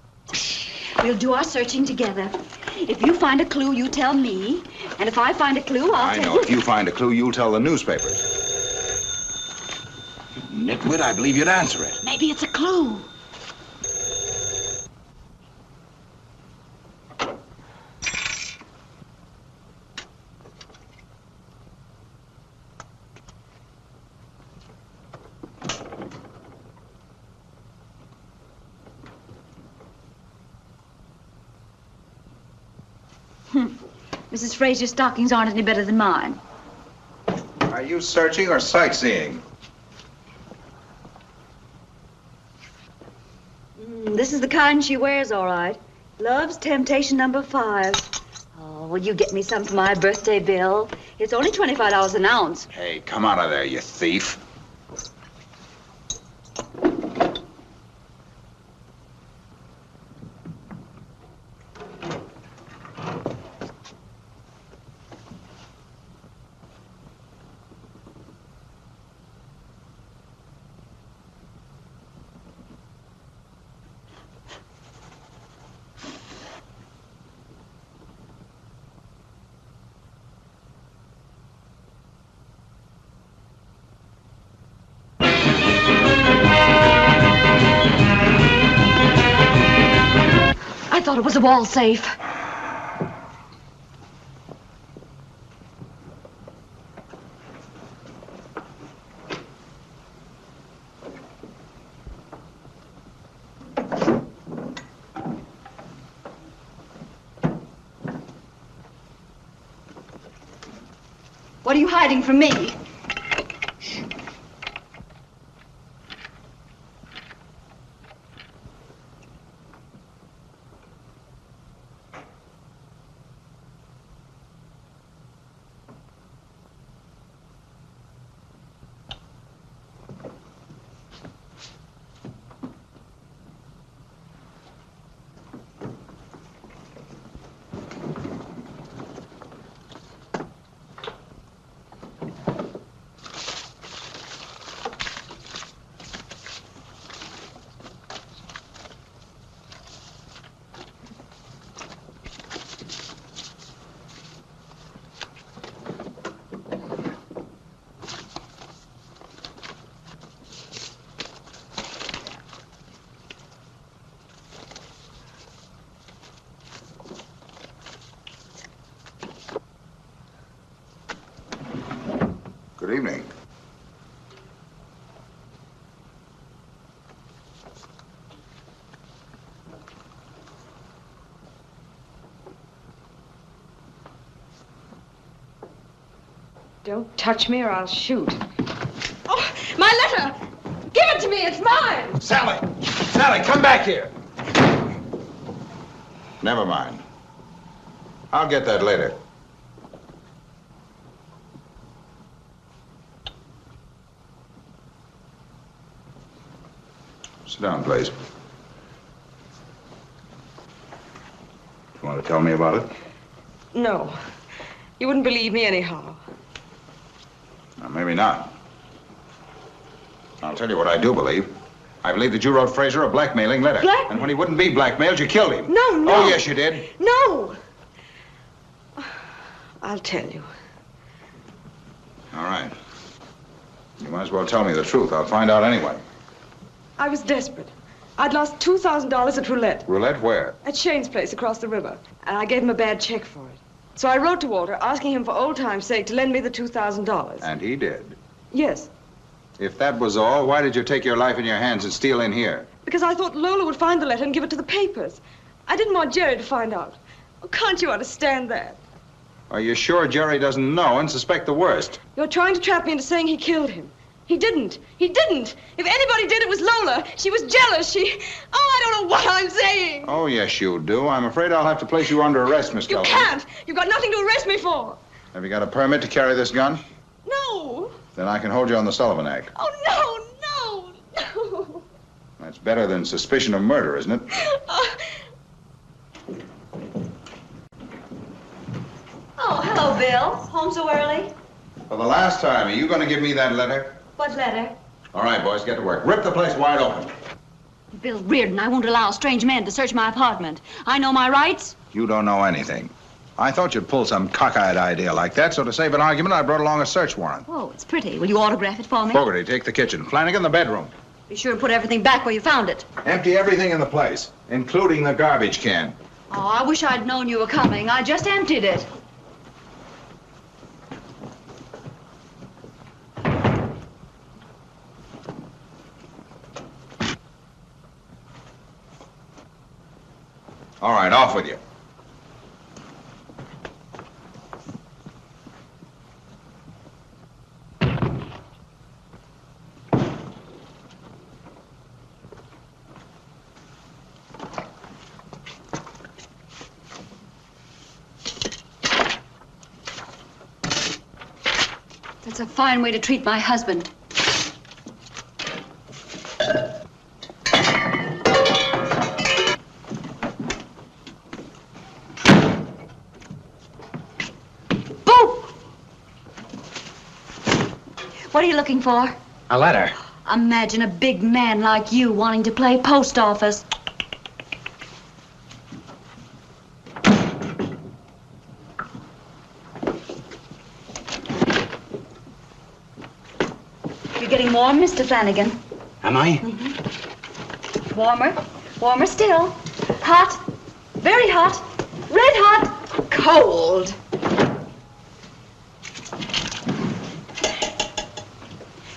We'll do our searching together. If you find a clue, you tell me. And if I find a clue, I'll I tell know. If you find a clue, you'll tell the newspapers. You nitwit, I believe you'd answer it. Maybe it's a clue. Mrs. Fraser's stockings aren't any better than mine. Are you searching or sightseeing? This is the kind she wears, all right. Love's Temptation #5. Oh, will you get me some for my birthday, Bill? It's only $25 an ounce. Hey, come out of there, you thief. I thought it was a wall safe. What are you hiding from me? Good evening. Don't touch me or I'll shoot. Oh, my letter! Give it to me, it's mine! Sally! Sally, come back here! Never mind. I'll get that later. Sit down, please. You want to tell me about it? No. You wouldn't believe me anyhow. Well, maybe not. I'll tell you what I do believe. I believe that you wrote Fraser a blackmailing letter. And when he wouldn't be blackmailed, you killed him. No, no. Oh, yes, you did. No! I'll tell you. All right. You might as well tell me the truth. I'll find out anyway. I was desperate. I'd lost $2,000 at roulette. Roulette where? At Shane's place across the river. And I gave him a bad check for it. So I wrote to Walter asking him for old time's sake to lend me the $2,000. And he did. Yes, If that was all, why did you take your life in your hands and steal in here? because I thought Lola would find the letter and give it to the papers. I didn't want Jerry to find out. Oh, can't you understand that? Are you sure Jerry doesn't know and suspect the worst? You're trying to trap me into saying he killed him. He didn't. He didn't. If anybody did, it was Lola. She was jealous. She... Oh, I don't know what I'm saying. Oh, yes, you do. I'm afraid I'll have to place you under arrest, Miss You Kelvin. can't. You've got nothing to arrest me for. Have you got a permit to carry this gun? No. Then I can hold you on the Sullivan Act. Oh, no, no, no. That's better than suspicion of murder, isn't it? Oh, hello, Bill. Home so early? For the last time, are you going to give me that letter? What letter? All right, boys, get to work. Rip the place wide open. Bill Reardon, I won't allow strange men to search my apartment. I know my rights. You don't know anything. I thought you'd pull some cockeyed idea like that, so to save an argument, I brought along a search warrant. Oh, it's pretty. Will you autograph it for me? Fogarty, take the kitchen. Flanagan, the bedroom. Be sure and put everything back where you found it. Empty everything in the place, including the garbage can. Oh, I wish I'd known you were coming. I just emptied it. All right, off with you. That's a fine way to treat my husband. What are you looking for? A letter. Imagine a big man like you wanting to play post office. You're getting warm, Mr. Flanagan. Am I? Mm-hmm. Warmer. Warmer still. Hot. Very hot. Red hot. Cold.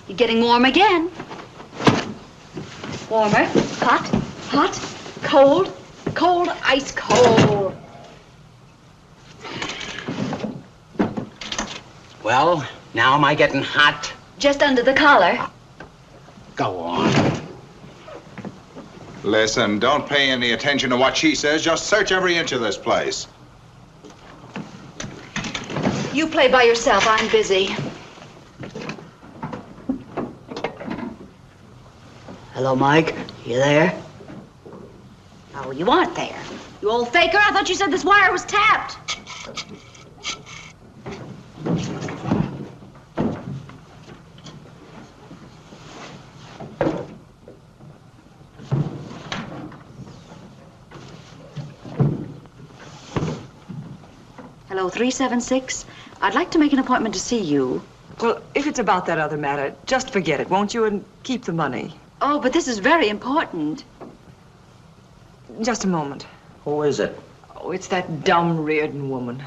You're getting warm again. Warmer, hot, hot, cold, cold, ice cold. Well, now am I getting hot? Just under the collar. Go on. Listen, don't pay any attention to what she says. Just search every inch of this place. You play by yourself. I'm busy. Hello, Mike. You there? Oh, you aren't there. You old faker. I thought you said this wire was tapped. Hello, 376. I'd like to make an appointment to see you. Well, if it's about that other matter, just forget it, won't you, and keep the money. Oh, but this is very important. Just a moment. Who is it? Oh, it's that dumb Reardon woman.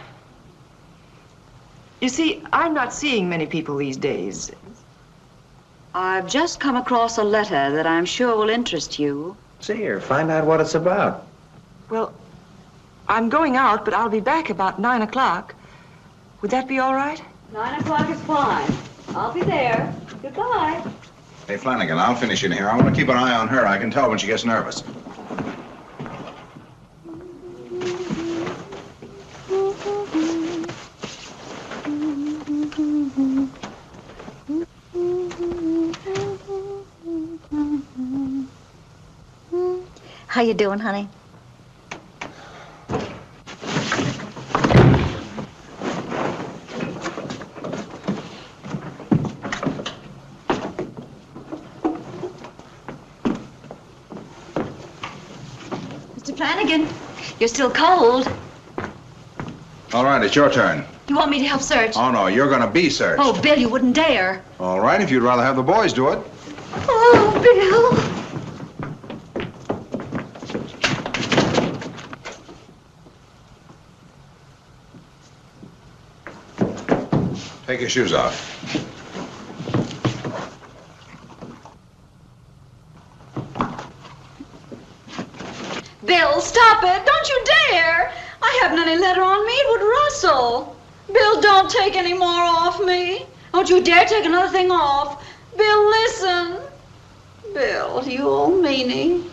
You see, I'm not seeing many people these days. I've just come across a letter that I'm sure will interest you. See her. Find out what it's about. Well, I'm going out, but I'll be back about 9 o'clock. Would that be all right? 9 o'clock is fine. I'll be there. Goodbye. Hey, Flanagan, I'll finish in here. I want to keep an eye on her. I can tell when she gets nervous. How you doing, honey? Mr. Flanagan, you're still cold. All right, it's your turn. You want me to help search? Oh, no, you're going to be searched. Oh, Bill, you wouldn't dare. All right, if you'd rather have the boys do it. Oh, Bill. Take your shoes off. Bill, stop it. Don't you dare. I haven't any letter on me. It would rustle. Bill, don't take any more off me. Don't you dare take another thing off. Bill, listen. Bill, you old meanie.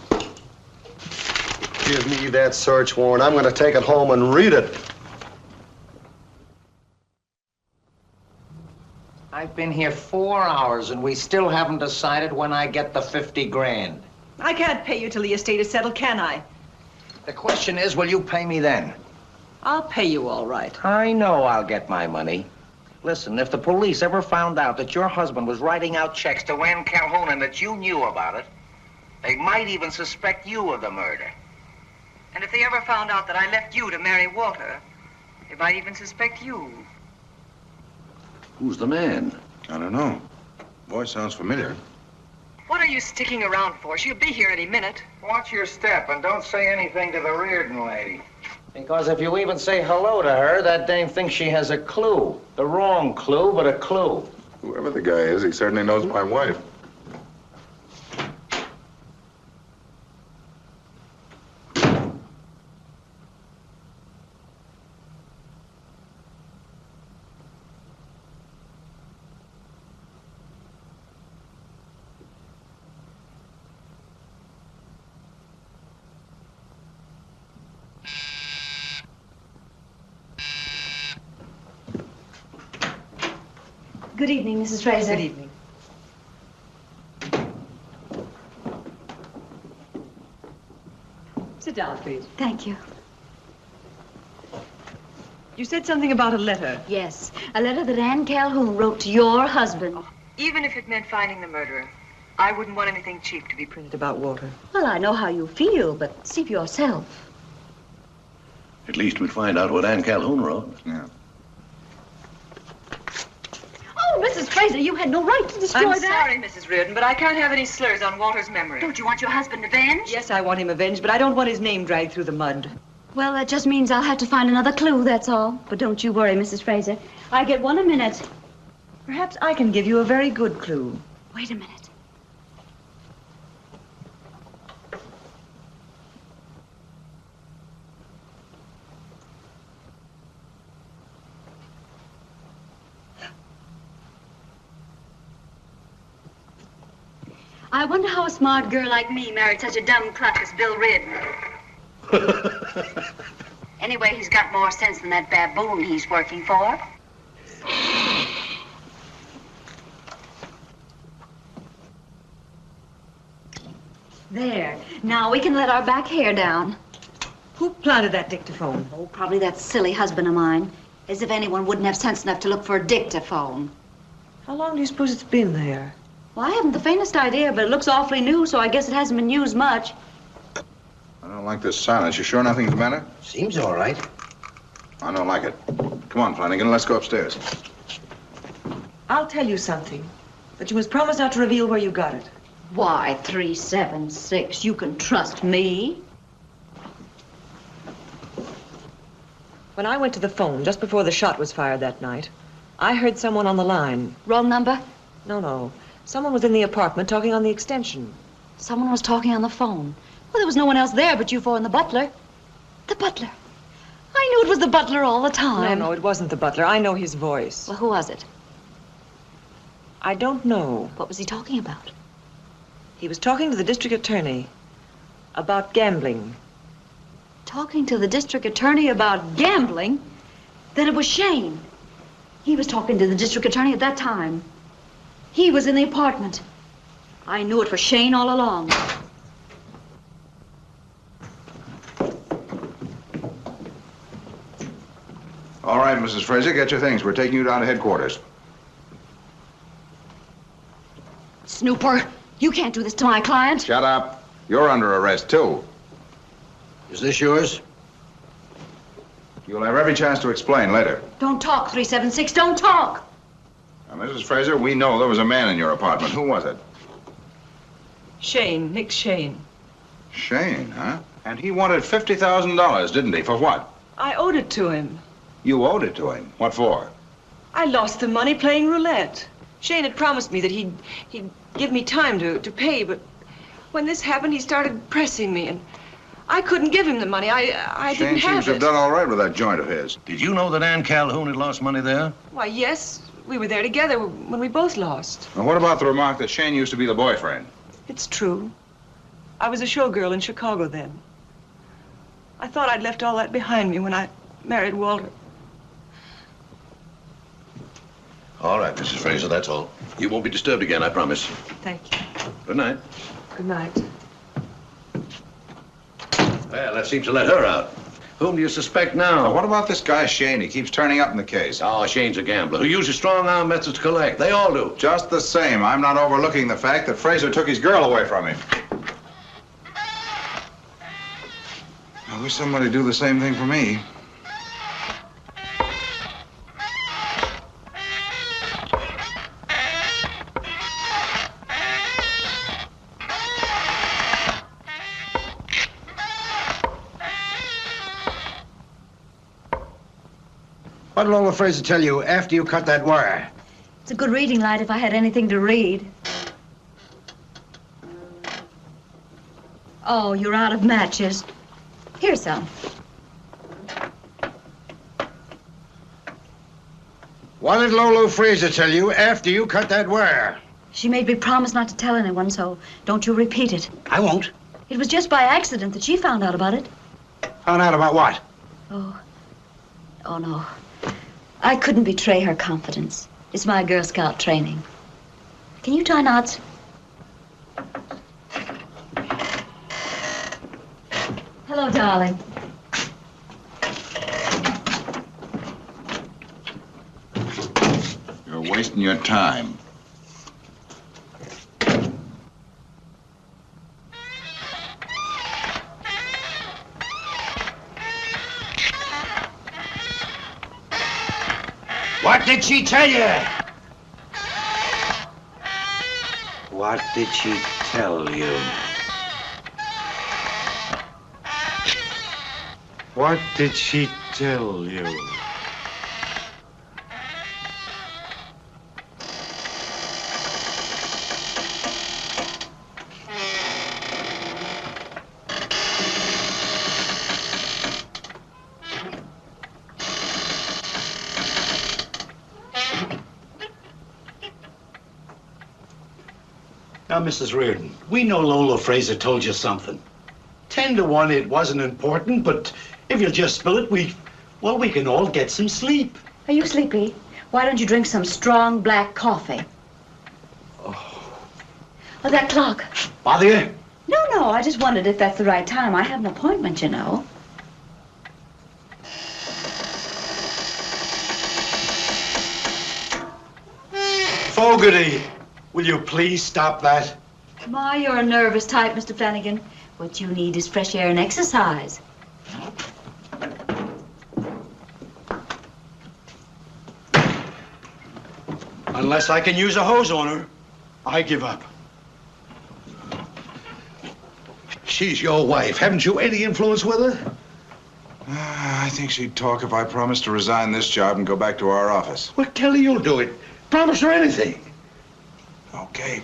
Give me that search warrant. I'm going to take it home and read it. I've been here 4 hours and we still haven't decided when I get the 50 grand. I can't pay you till the estate is settled, can I? The question is, will you pay me then? I'll pay you all right. I know I'll get my money. Listen, if the police ever found out that your husband was writing out checks to Ann Calhoun and that you knew about it, they might even suspect you of the murder. And if they ever found out that I left you to marry Walter, they might even suspect you. Who's the man? I don't know. Voice sounds familiar. What are you sticking around for? She'll be here any minute. Watch your step and don't say anything to the Reardon lady. Because if you even say hello to her, that dame thinks she has a clue. The wrong clue, but a clue. Whoever the guy is, he certainly knows my wife. Good evening, Mrs. Fraser. Good evening. Sit down, please. Thank you. You said something about a letter. Yes, a letter that Ann Calhoun wrote to your husband. Even if it meant finding the murderer, I wouldn't want anything cheap to be printed about Walter. Well, I know how you feel, but see for yourself. At least we'd find out what Ann Calhoun wrote. Yeah. Oh, Mrs. Fraser, you had no right to destroy I'm that. sorry, Mrs. Reardon, but I can't have any slurs on Walter's memory. Don't you want your husband avenged? Yes, I want him avenged, but I don't want his name dragged through the mud. Well, that just means I'll have to find another clue, that's all. But don't you worry, Mrs. Fraser. I get one a minute. Perhaps I can give you a very good clue. Wait a minute. I wonder how a smart girl like me married such a dumb cluck as Bill Reardon. Anyway, he's got more sense than that baboon he's working for. There. Now we can let our back hair down. Who planted that dictaphone? Oh, probably that silly husband of mine. As if anyone wouldn't have sense enough to look for a dictaphone. How long do you suppose it's been there? Well, I haven't the faintest idea, but it looks awfully new, so I guess it hasn't been used much. I don't like this silence. You sure nothing's the matter? Seems all right. I don't like it. Come on, Flanagan, let's go upstairs. I'll tell you something, but you must promise not to reveal where you got it. Why, 376, you can trust me. When I went to the phone just before the shot was fired that night, I heard someone on the line. Wrong number? No. Someone was in the apartment talking on the extension. Someone was talking on the phone. Well, there was no one else there but you four and the butler. The butler. I knew it was the butler all the time. No, it wasn't the butler. I know his voice. Well, who was it? I don't know. What was he talking about? He was talking to the district attorney about gambling. Talking to the district attorney about gambling? Then it was Shane. He was talking to the district attorney at that time. He was in the apartment. I knew it was Shane all along. All right, Mrs. Fraser, get your things. We're taking you down to headquarters. Snooper, you can't do this to my client. Shut up. You're under arrest, too. Is this yours? You'll have every chance to explain later. Don't talk, 376, don't talk. Now, Mrs. Fraser, we know there was a man in your apartment. Who was it? Shane, Nick Shane. Shane, huh? And he wanted $50,000, didn't he? For what? I owed it to him. You owed it to him. What for? I lost the money playing roulette. Shane had promised me that he'd give me time to pay, but when this happened, he started pressing me, and I couldn't give him the money. I didn't have it. Shane seems to have done all right with that joint of his. Did you know that Ann Calhoun had lost money there? Why, yes. We were there together when we both lost. Now, what about the remark that Shane used to be the boyfriend? It's true. I was a showgirl in Chicago then. I thought I'd left all that behind me when I married Walter. All right, Mrs. Fraser, that's all. You won't be disturbed again, I promise. Thank you. Good night. Good night. Well, that seems to let her out. Whom do you suspect now? What about this guy Shane? He keeps turning up in the case. Oh, Shane's a gambler who uses strong-arm methods to collect. They all do. Just the same, I'm not overlooking the fact that Fraser took his girl away from him. I wish somebody'd do the same thing for me. What did Lola Fraser tell you after you cut that wire? It's a good reading light if I had anything to read. Oh, you're out of matches. Here's some. What did Lola Fraser tell you after you cut that wire? She made me promise not to tell anyone, so don't you repeat it. I won't. It was just by accident that she found out about it. Found out about what? Oh, no. I couldn't betray her confidence. It's my Girl Scout training. Can you tie knots? Hello, darling. You're wasting your time. What did she tell you? What did she tell you? What did she tell you? Now, Mrs. Reardon, we know Lola Fraser told you something. 10 to 1, it wasn't important, but if you'll just spill it, we can all get some sleep. Are you sleepy? Why don't you drink some strong black coffee? Oh, that clock. Bother you? No, I just wondered if that's the right time. I have an appointment, you know. Fogarty, will you please stop that? My, you're a nervous type, Mr. Flanagan. What you need is fresh air and exercise. Unless I can use a hose on her, I give up. She's your wife. Haven't you any influence with her? I think she'd talk if I promised to resign this job and go back to our office. Well, Kelly, you'll do it. Promise her anything. Okay.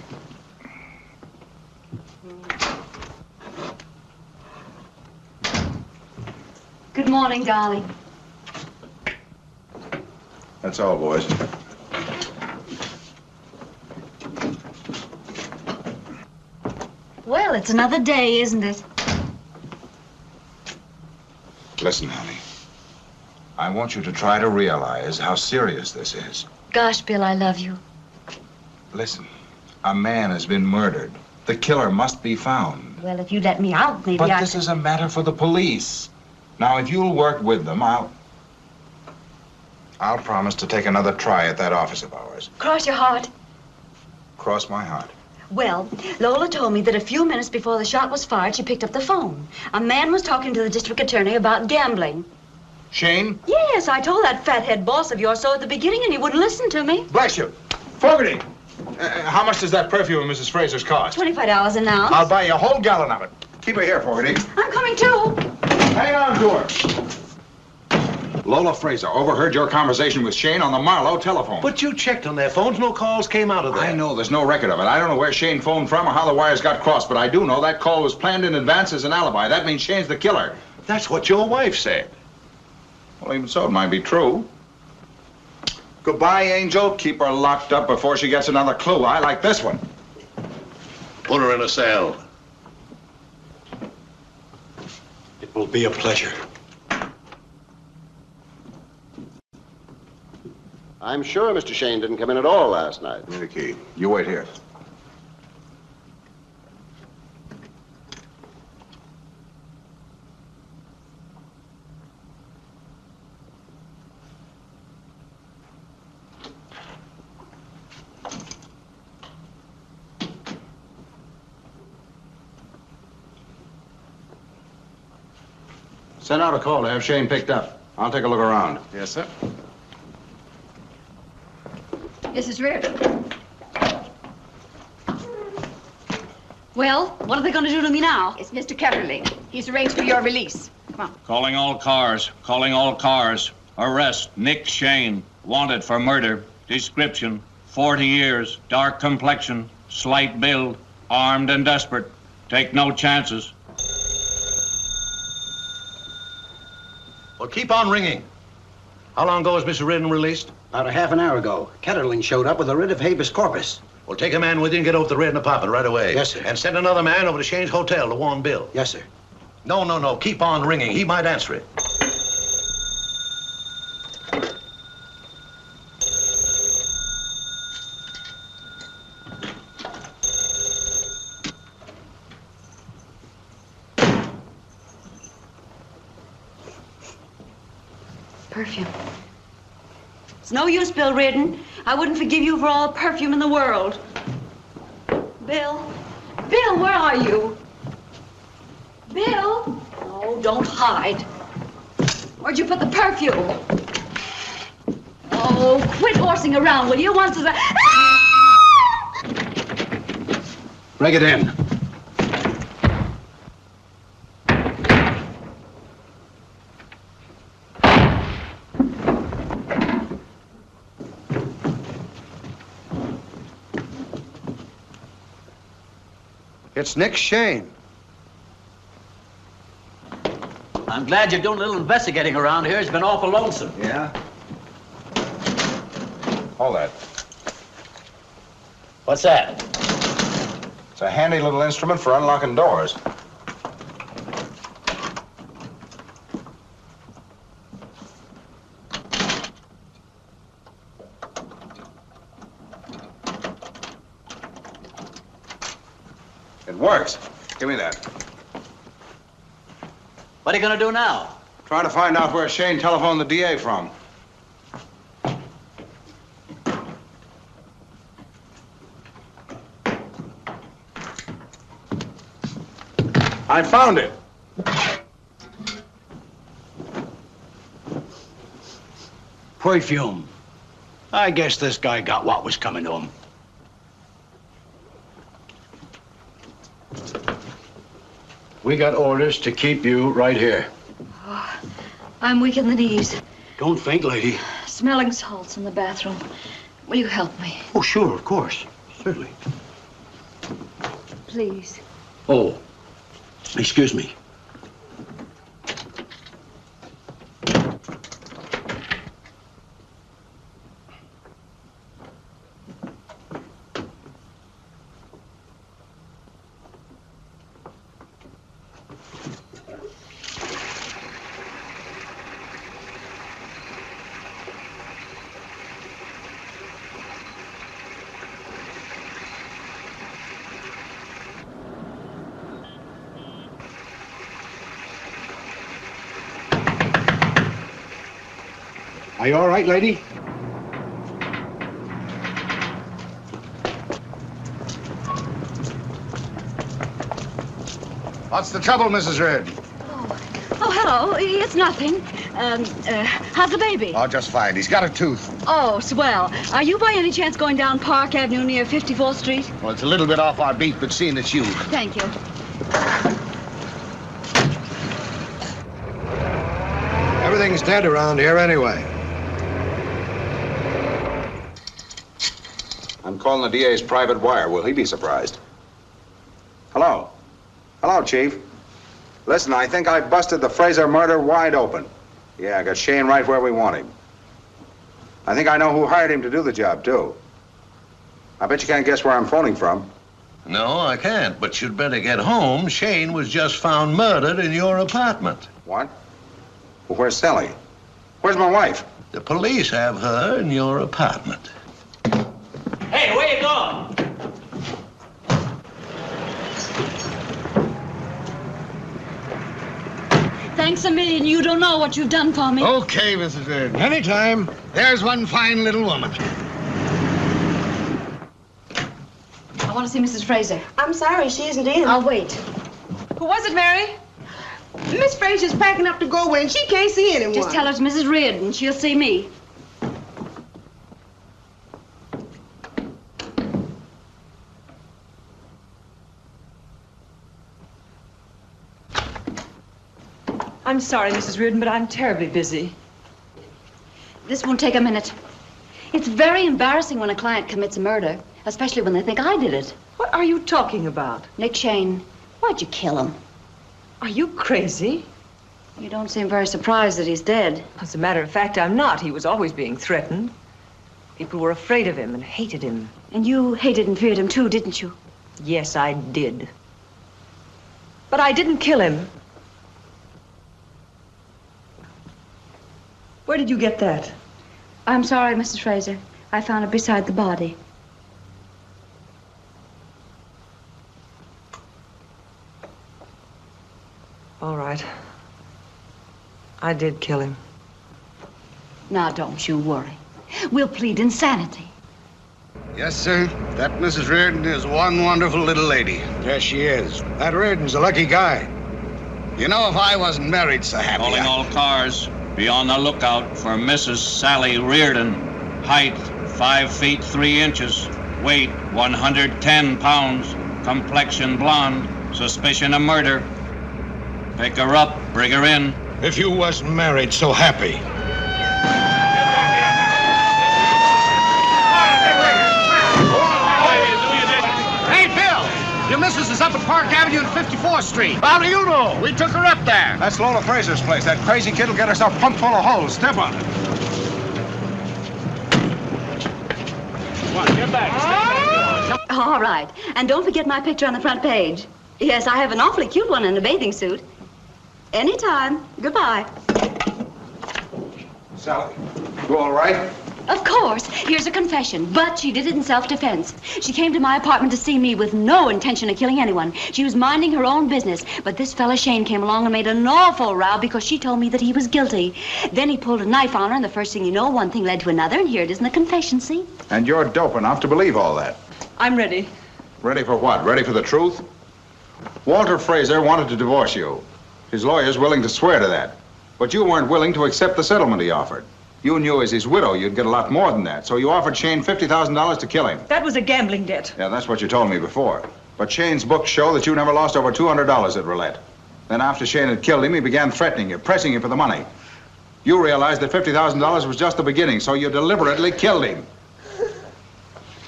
Good morning, darling. That's all, boys. Well, it's another day, isn't it? Listen, honey. I want you to try to realize how serious this is. Gosh, Bill, I love you. Listen, a man has been murdered. The killer must be found. Well, if you let me out, maybe But this is a matter for the police. Now, if you'll work with them, I'll promise to take another try at that office of ours. Cross your heart. Cross my heart. Well, Lola told me that a few minutes before the shot was fired, she picked up the phone. A man was talking to the district attorney about gambling. Shane? Yes, I told that fathead boss of yours so at the beginning, and he wouldn't listen to me. Bless you. Fogarty! How much does that perfume of Mrs. Fraser's cost? $25 an ounce. I'll buy you a whole gallon of it. Keep her here, Fogarty. I'm coming too. Hang on to her. Lola Fraser overheard your conversation with Shane on the Marlowe telephone. But you checked on their phones. No calls came out of there. I know there's no record of it. I don't know where Shane phoned from or how the wires got crossed, but I do know that call was planned in advance as an alibi. That means Shane's the killer. That's what your wife said. Well, even so, it might be true. Goodbye, Angel. Keep her locked up before she gets another clue. I like this one. Put her in a cell. It will be a pleasure. I'm sure Mr. Shane didn't come in at all last night. Give me the key. You wait here. Send out a call to have Shane picked up. I'll take a look around. Yes, sir. This is Reardon. Well, what are they going to do to me now? It's Mr. Ketterling. He's arranged for your release. Come on. Calling all cars. Calling all cars. Arrest Nick Shane. Wanted for murder. Description: 40 years. Dark complexion. Slight build. Armed and desperate. Take no chances. Well, keep on ringing. How long ago was Mr. Reardon released? About a half an hour ago. Ketterling showed up with a writ of habeas corpus. Well, take a man with you and get over to the Reardon apartment right away. Yes, sir. And send another man over to Shane's hotel to warn Bill. Yes, sir. No. Keep on ringing. He might answer it. perfume. It's no use, Bill Reardon. I wouldn't forgive you for all the perfume in the world. Bill? Bill, where are you? Bill? Oh, don't hide. Where'd you put the perfume? Oh, quit horsing around, will you? Once is a... Bring it in. It's Nick Shane. I'm glad you're doing a little investigating around here. It's been awful lonesome. Yeah? Hold that. What's that? It's a handy little instrument for unlocking doors. It works. Give me that. What are you going to do now? Trying to find out where Shane telephoned the DA from. I found it. Perfume. I guess this guy got what was coming to him. We got orders to keep you right here. Oh, I'm weak in the knees. Don't faint, lady. Smelling salts in the bathroom. Will you help me? Oh, sure, of course. Certainly. Please. Oh, excuse me. Are you all right, lady? What's the trouble, Mrs. Reardon? Oh, hello. It's nothing. How's the baby? Oh, just fine. He's got a tooth. Oh, swell. Are you by any chance going down Park Avenue near 54th Street? Well, it's a little bit off our beat, but seeing it's you. Thank you. Everything's dead around here anyway. I'm calling the DA's private wire. Will he be surprised? Hello. Hello, Chief. Listen, I think I busted the Fraser murder wide open. Yeah, I got Shane right where we want him. I think I know who hired him to do the job, too. I bet you can't guess where I'm phoning from. No, I can't, but you'd better get home. Shane was just found murdered in your apartment. What? Well, where's Sally? Where's my wife? The police have her in your apartment. Hey, where you going? Thanks a million. You don't know what you've done for me. Okay, Mrs. Reardon. Anytime. There's one fine little woman. I want to see Mrs. Fraser. I'm sorry, she isn't in. I'll wait. Who was it, Mary? Miss Fraser's packing up to go away, and she can't see anyone. Just tell her it's Mrs. Reardon. She'll see me. I'm sorry, Mrs. Reardon, but I'm terribly busy. This won't take a minute. It's very embarrassing when a client commits a murder, especially when they think I did it. What are you talking about? Nick Shane. Why'd you kill him? Are you crazy? You don't seem very surprised that he's dead. As a matter of fact, I'm not. He was always being threatened. People were afraid of him and hated him. And you hated and feared him too, didn't you? Yes, I did. But I didn't kill him. Where did you get that? I'm sorry, Mrs. Fraser. I found it beside the body. All right. I did kill him. Now, don't you worry. We'll plead insanity. Yes, sir. That Mrs. Reardon is one wonderful little lady. Yes, she is. That Reardon's a lucky guy. You know, if I wasn't married so happy... Calling all cars. Be on the lookout for Mrs. Sally Reardon. Height, 5 feet 3 inches. Weight, 110 pounds. Complexion blonde. Suspicion of murder. Pick her up, bring her in. If you wasn't married so happy. Hey, Bill! Your missus is up at Park Avenue and 54th Street. How do you know? We took her up there. That's Lola Fraser's place. That crazy kid will get herself pumped full of holes. Step on it. Come on, get back. All right. And don't forget my picture on the front page. Yes, I have an awfully cute one in a bathing suit. Anytime. Goodbye. Sally, you all right? Of course. Here's a confession, but she did it in self-defense. She came to my apartment to see me with no intention of killing anyone. She was minding her own business, but this fella Shane came along and made an awful row because she told me that he was guilty. Then he pulled a knife on her, and the first thing you know, one thing led to another, and here it is in the confession, see? And you're dope enough to believe all that. I'm ready. Ready for what? Ready for the truth? Walter Fraser wanted to divorce you. His lawyer's willing to swear to that. But you weren't willing to accept the settlement he offered. You knew as his widow you'd get a lot more than that, so you offered Shane $50,000 to kill him. That was a gambling debt. Yeah, that's what you told me before. But Shane's books show that you never lost over $200 at roulette. Then after Shane had killed him, he began threatening you, pressing you for the money. You realized that $50,000 was just the beginning, so you deliberately killed him.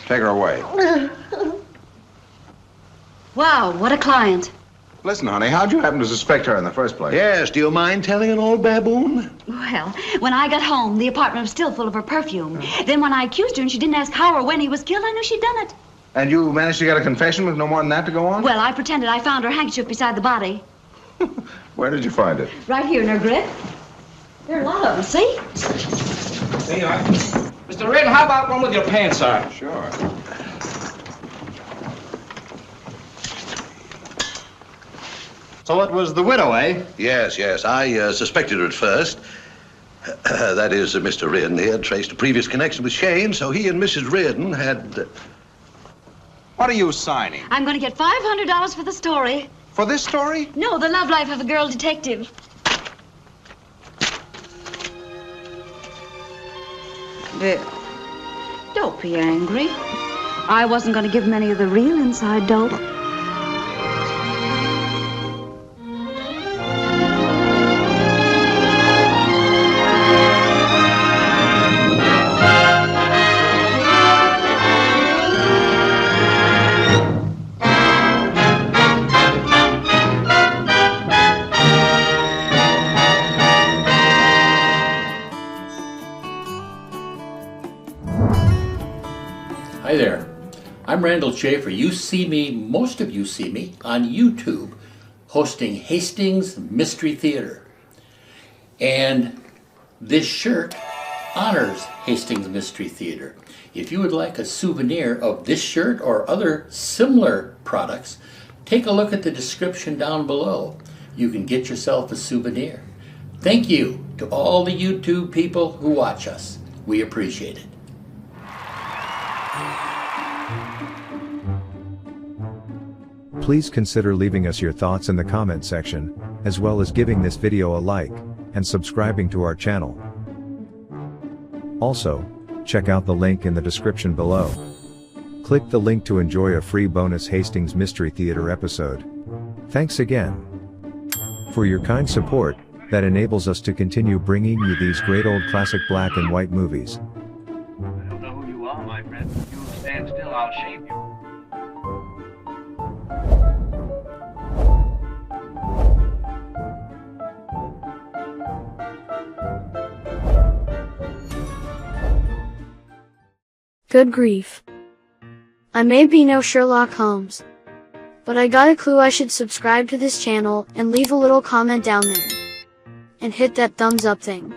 Take her away. Wow, what a client. Listen, honey, how'd you happen to suspect her in the first place? Yes, do you mind telling an old baboon? Well, when I got home, the apartment was still full of her perfume. Then when I accused her and she didn't ask how or when he was killed, I knew she'd done it. And you managed to get a confession with no more than that to go on? Well, I pretended I found her handkerchief beside the body. Where did you find it? Right here in her grip. There are a lot of them, see? There you are. Mr. Reardon, how about one with your pants on? Sure. So it was the widow, eh? Yes, yes. I suspected her at first. That is, Mr. Reardon here traced a previous connection with Shane, so he and Mrs. Reardon had... What are you signing? I'm going to get $500 for the story. For this story? No, the love life of a girl detective. Bill, don't be angry. I wasn't going to give him any of the real inside dope. Hi there, I'm Randall Schaefer. Most of you see me on YouTube hosting Hastings Mystery Theater. And this shirt honors Hastings Mystery Theater. If you would like a souvenir of this shirt or other similar products, take a look at the description down below. You can get yourself a souvenir. Thank you to all the YouTube people who watch us. We appreciate it. Please consider leaving us your thoughts in the comment section, as well as giving this video a like, and subscribing to our channel. Also, check out the link in the description below. Click the link to enjoy a free bonus Hastings Mystery Theater episode. Thanks again for your kind support that enables us to continue bringing you these great old classic black and white movies. I don't know who you are, my friend. You stand still, I'll shave you. Good grief. I may be no Sherlock Holmes, but I got a clue I should subscribe to this channel and leave a little comment down there. And hit that thumbs up thing.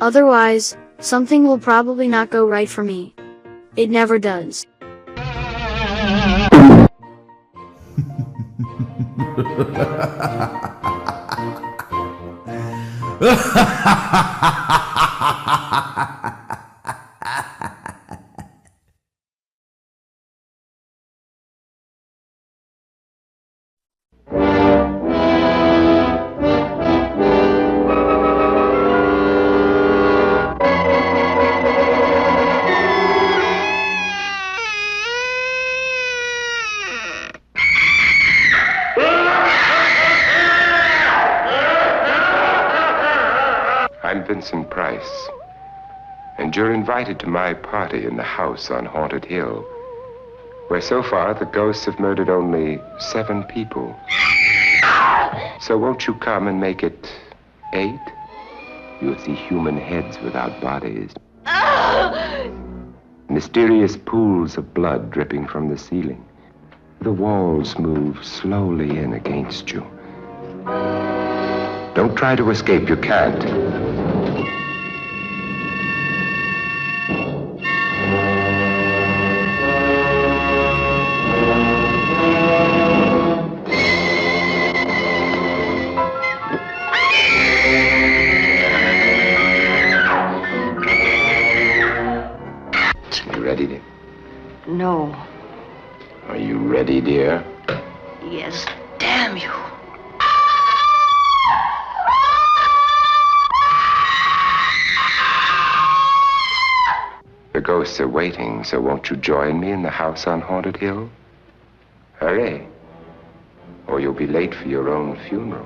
Otherwise, something will probably not go right for me. It never does. Ha ha ha ha ha! I'm Vincent Price, and you're invited to my party in the house on Haunted Hill, where so far the ghosts have murdered only 7 people. So won't you come and make it 8? You'll see human heads without bodies. Mysterious pools of blood dripping from the ceiling. The walls move slowly in against you. Don't try to escape, you can't. You ready, dear? No. Are you ready, dear? Yes. Damn you. The ghosts are waiting, so won't you join me in the house on Haunted Hill? Hurry, or you'll be late for your own funeral.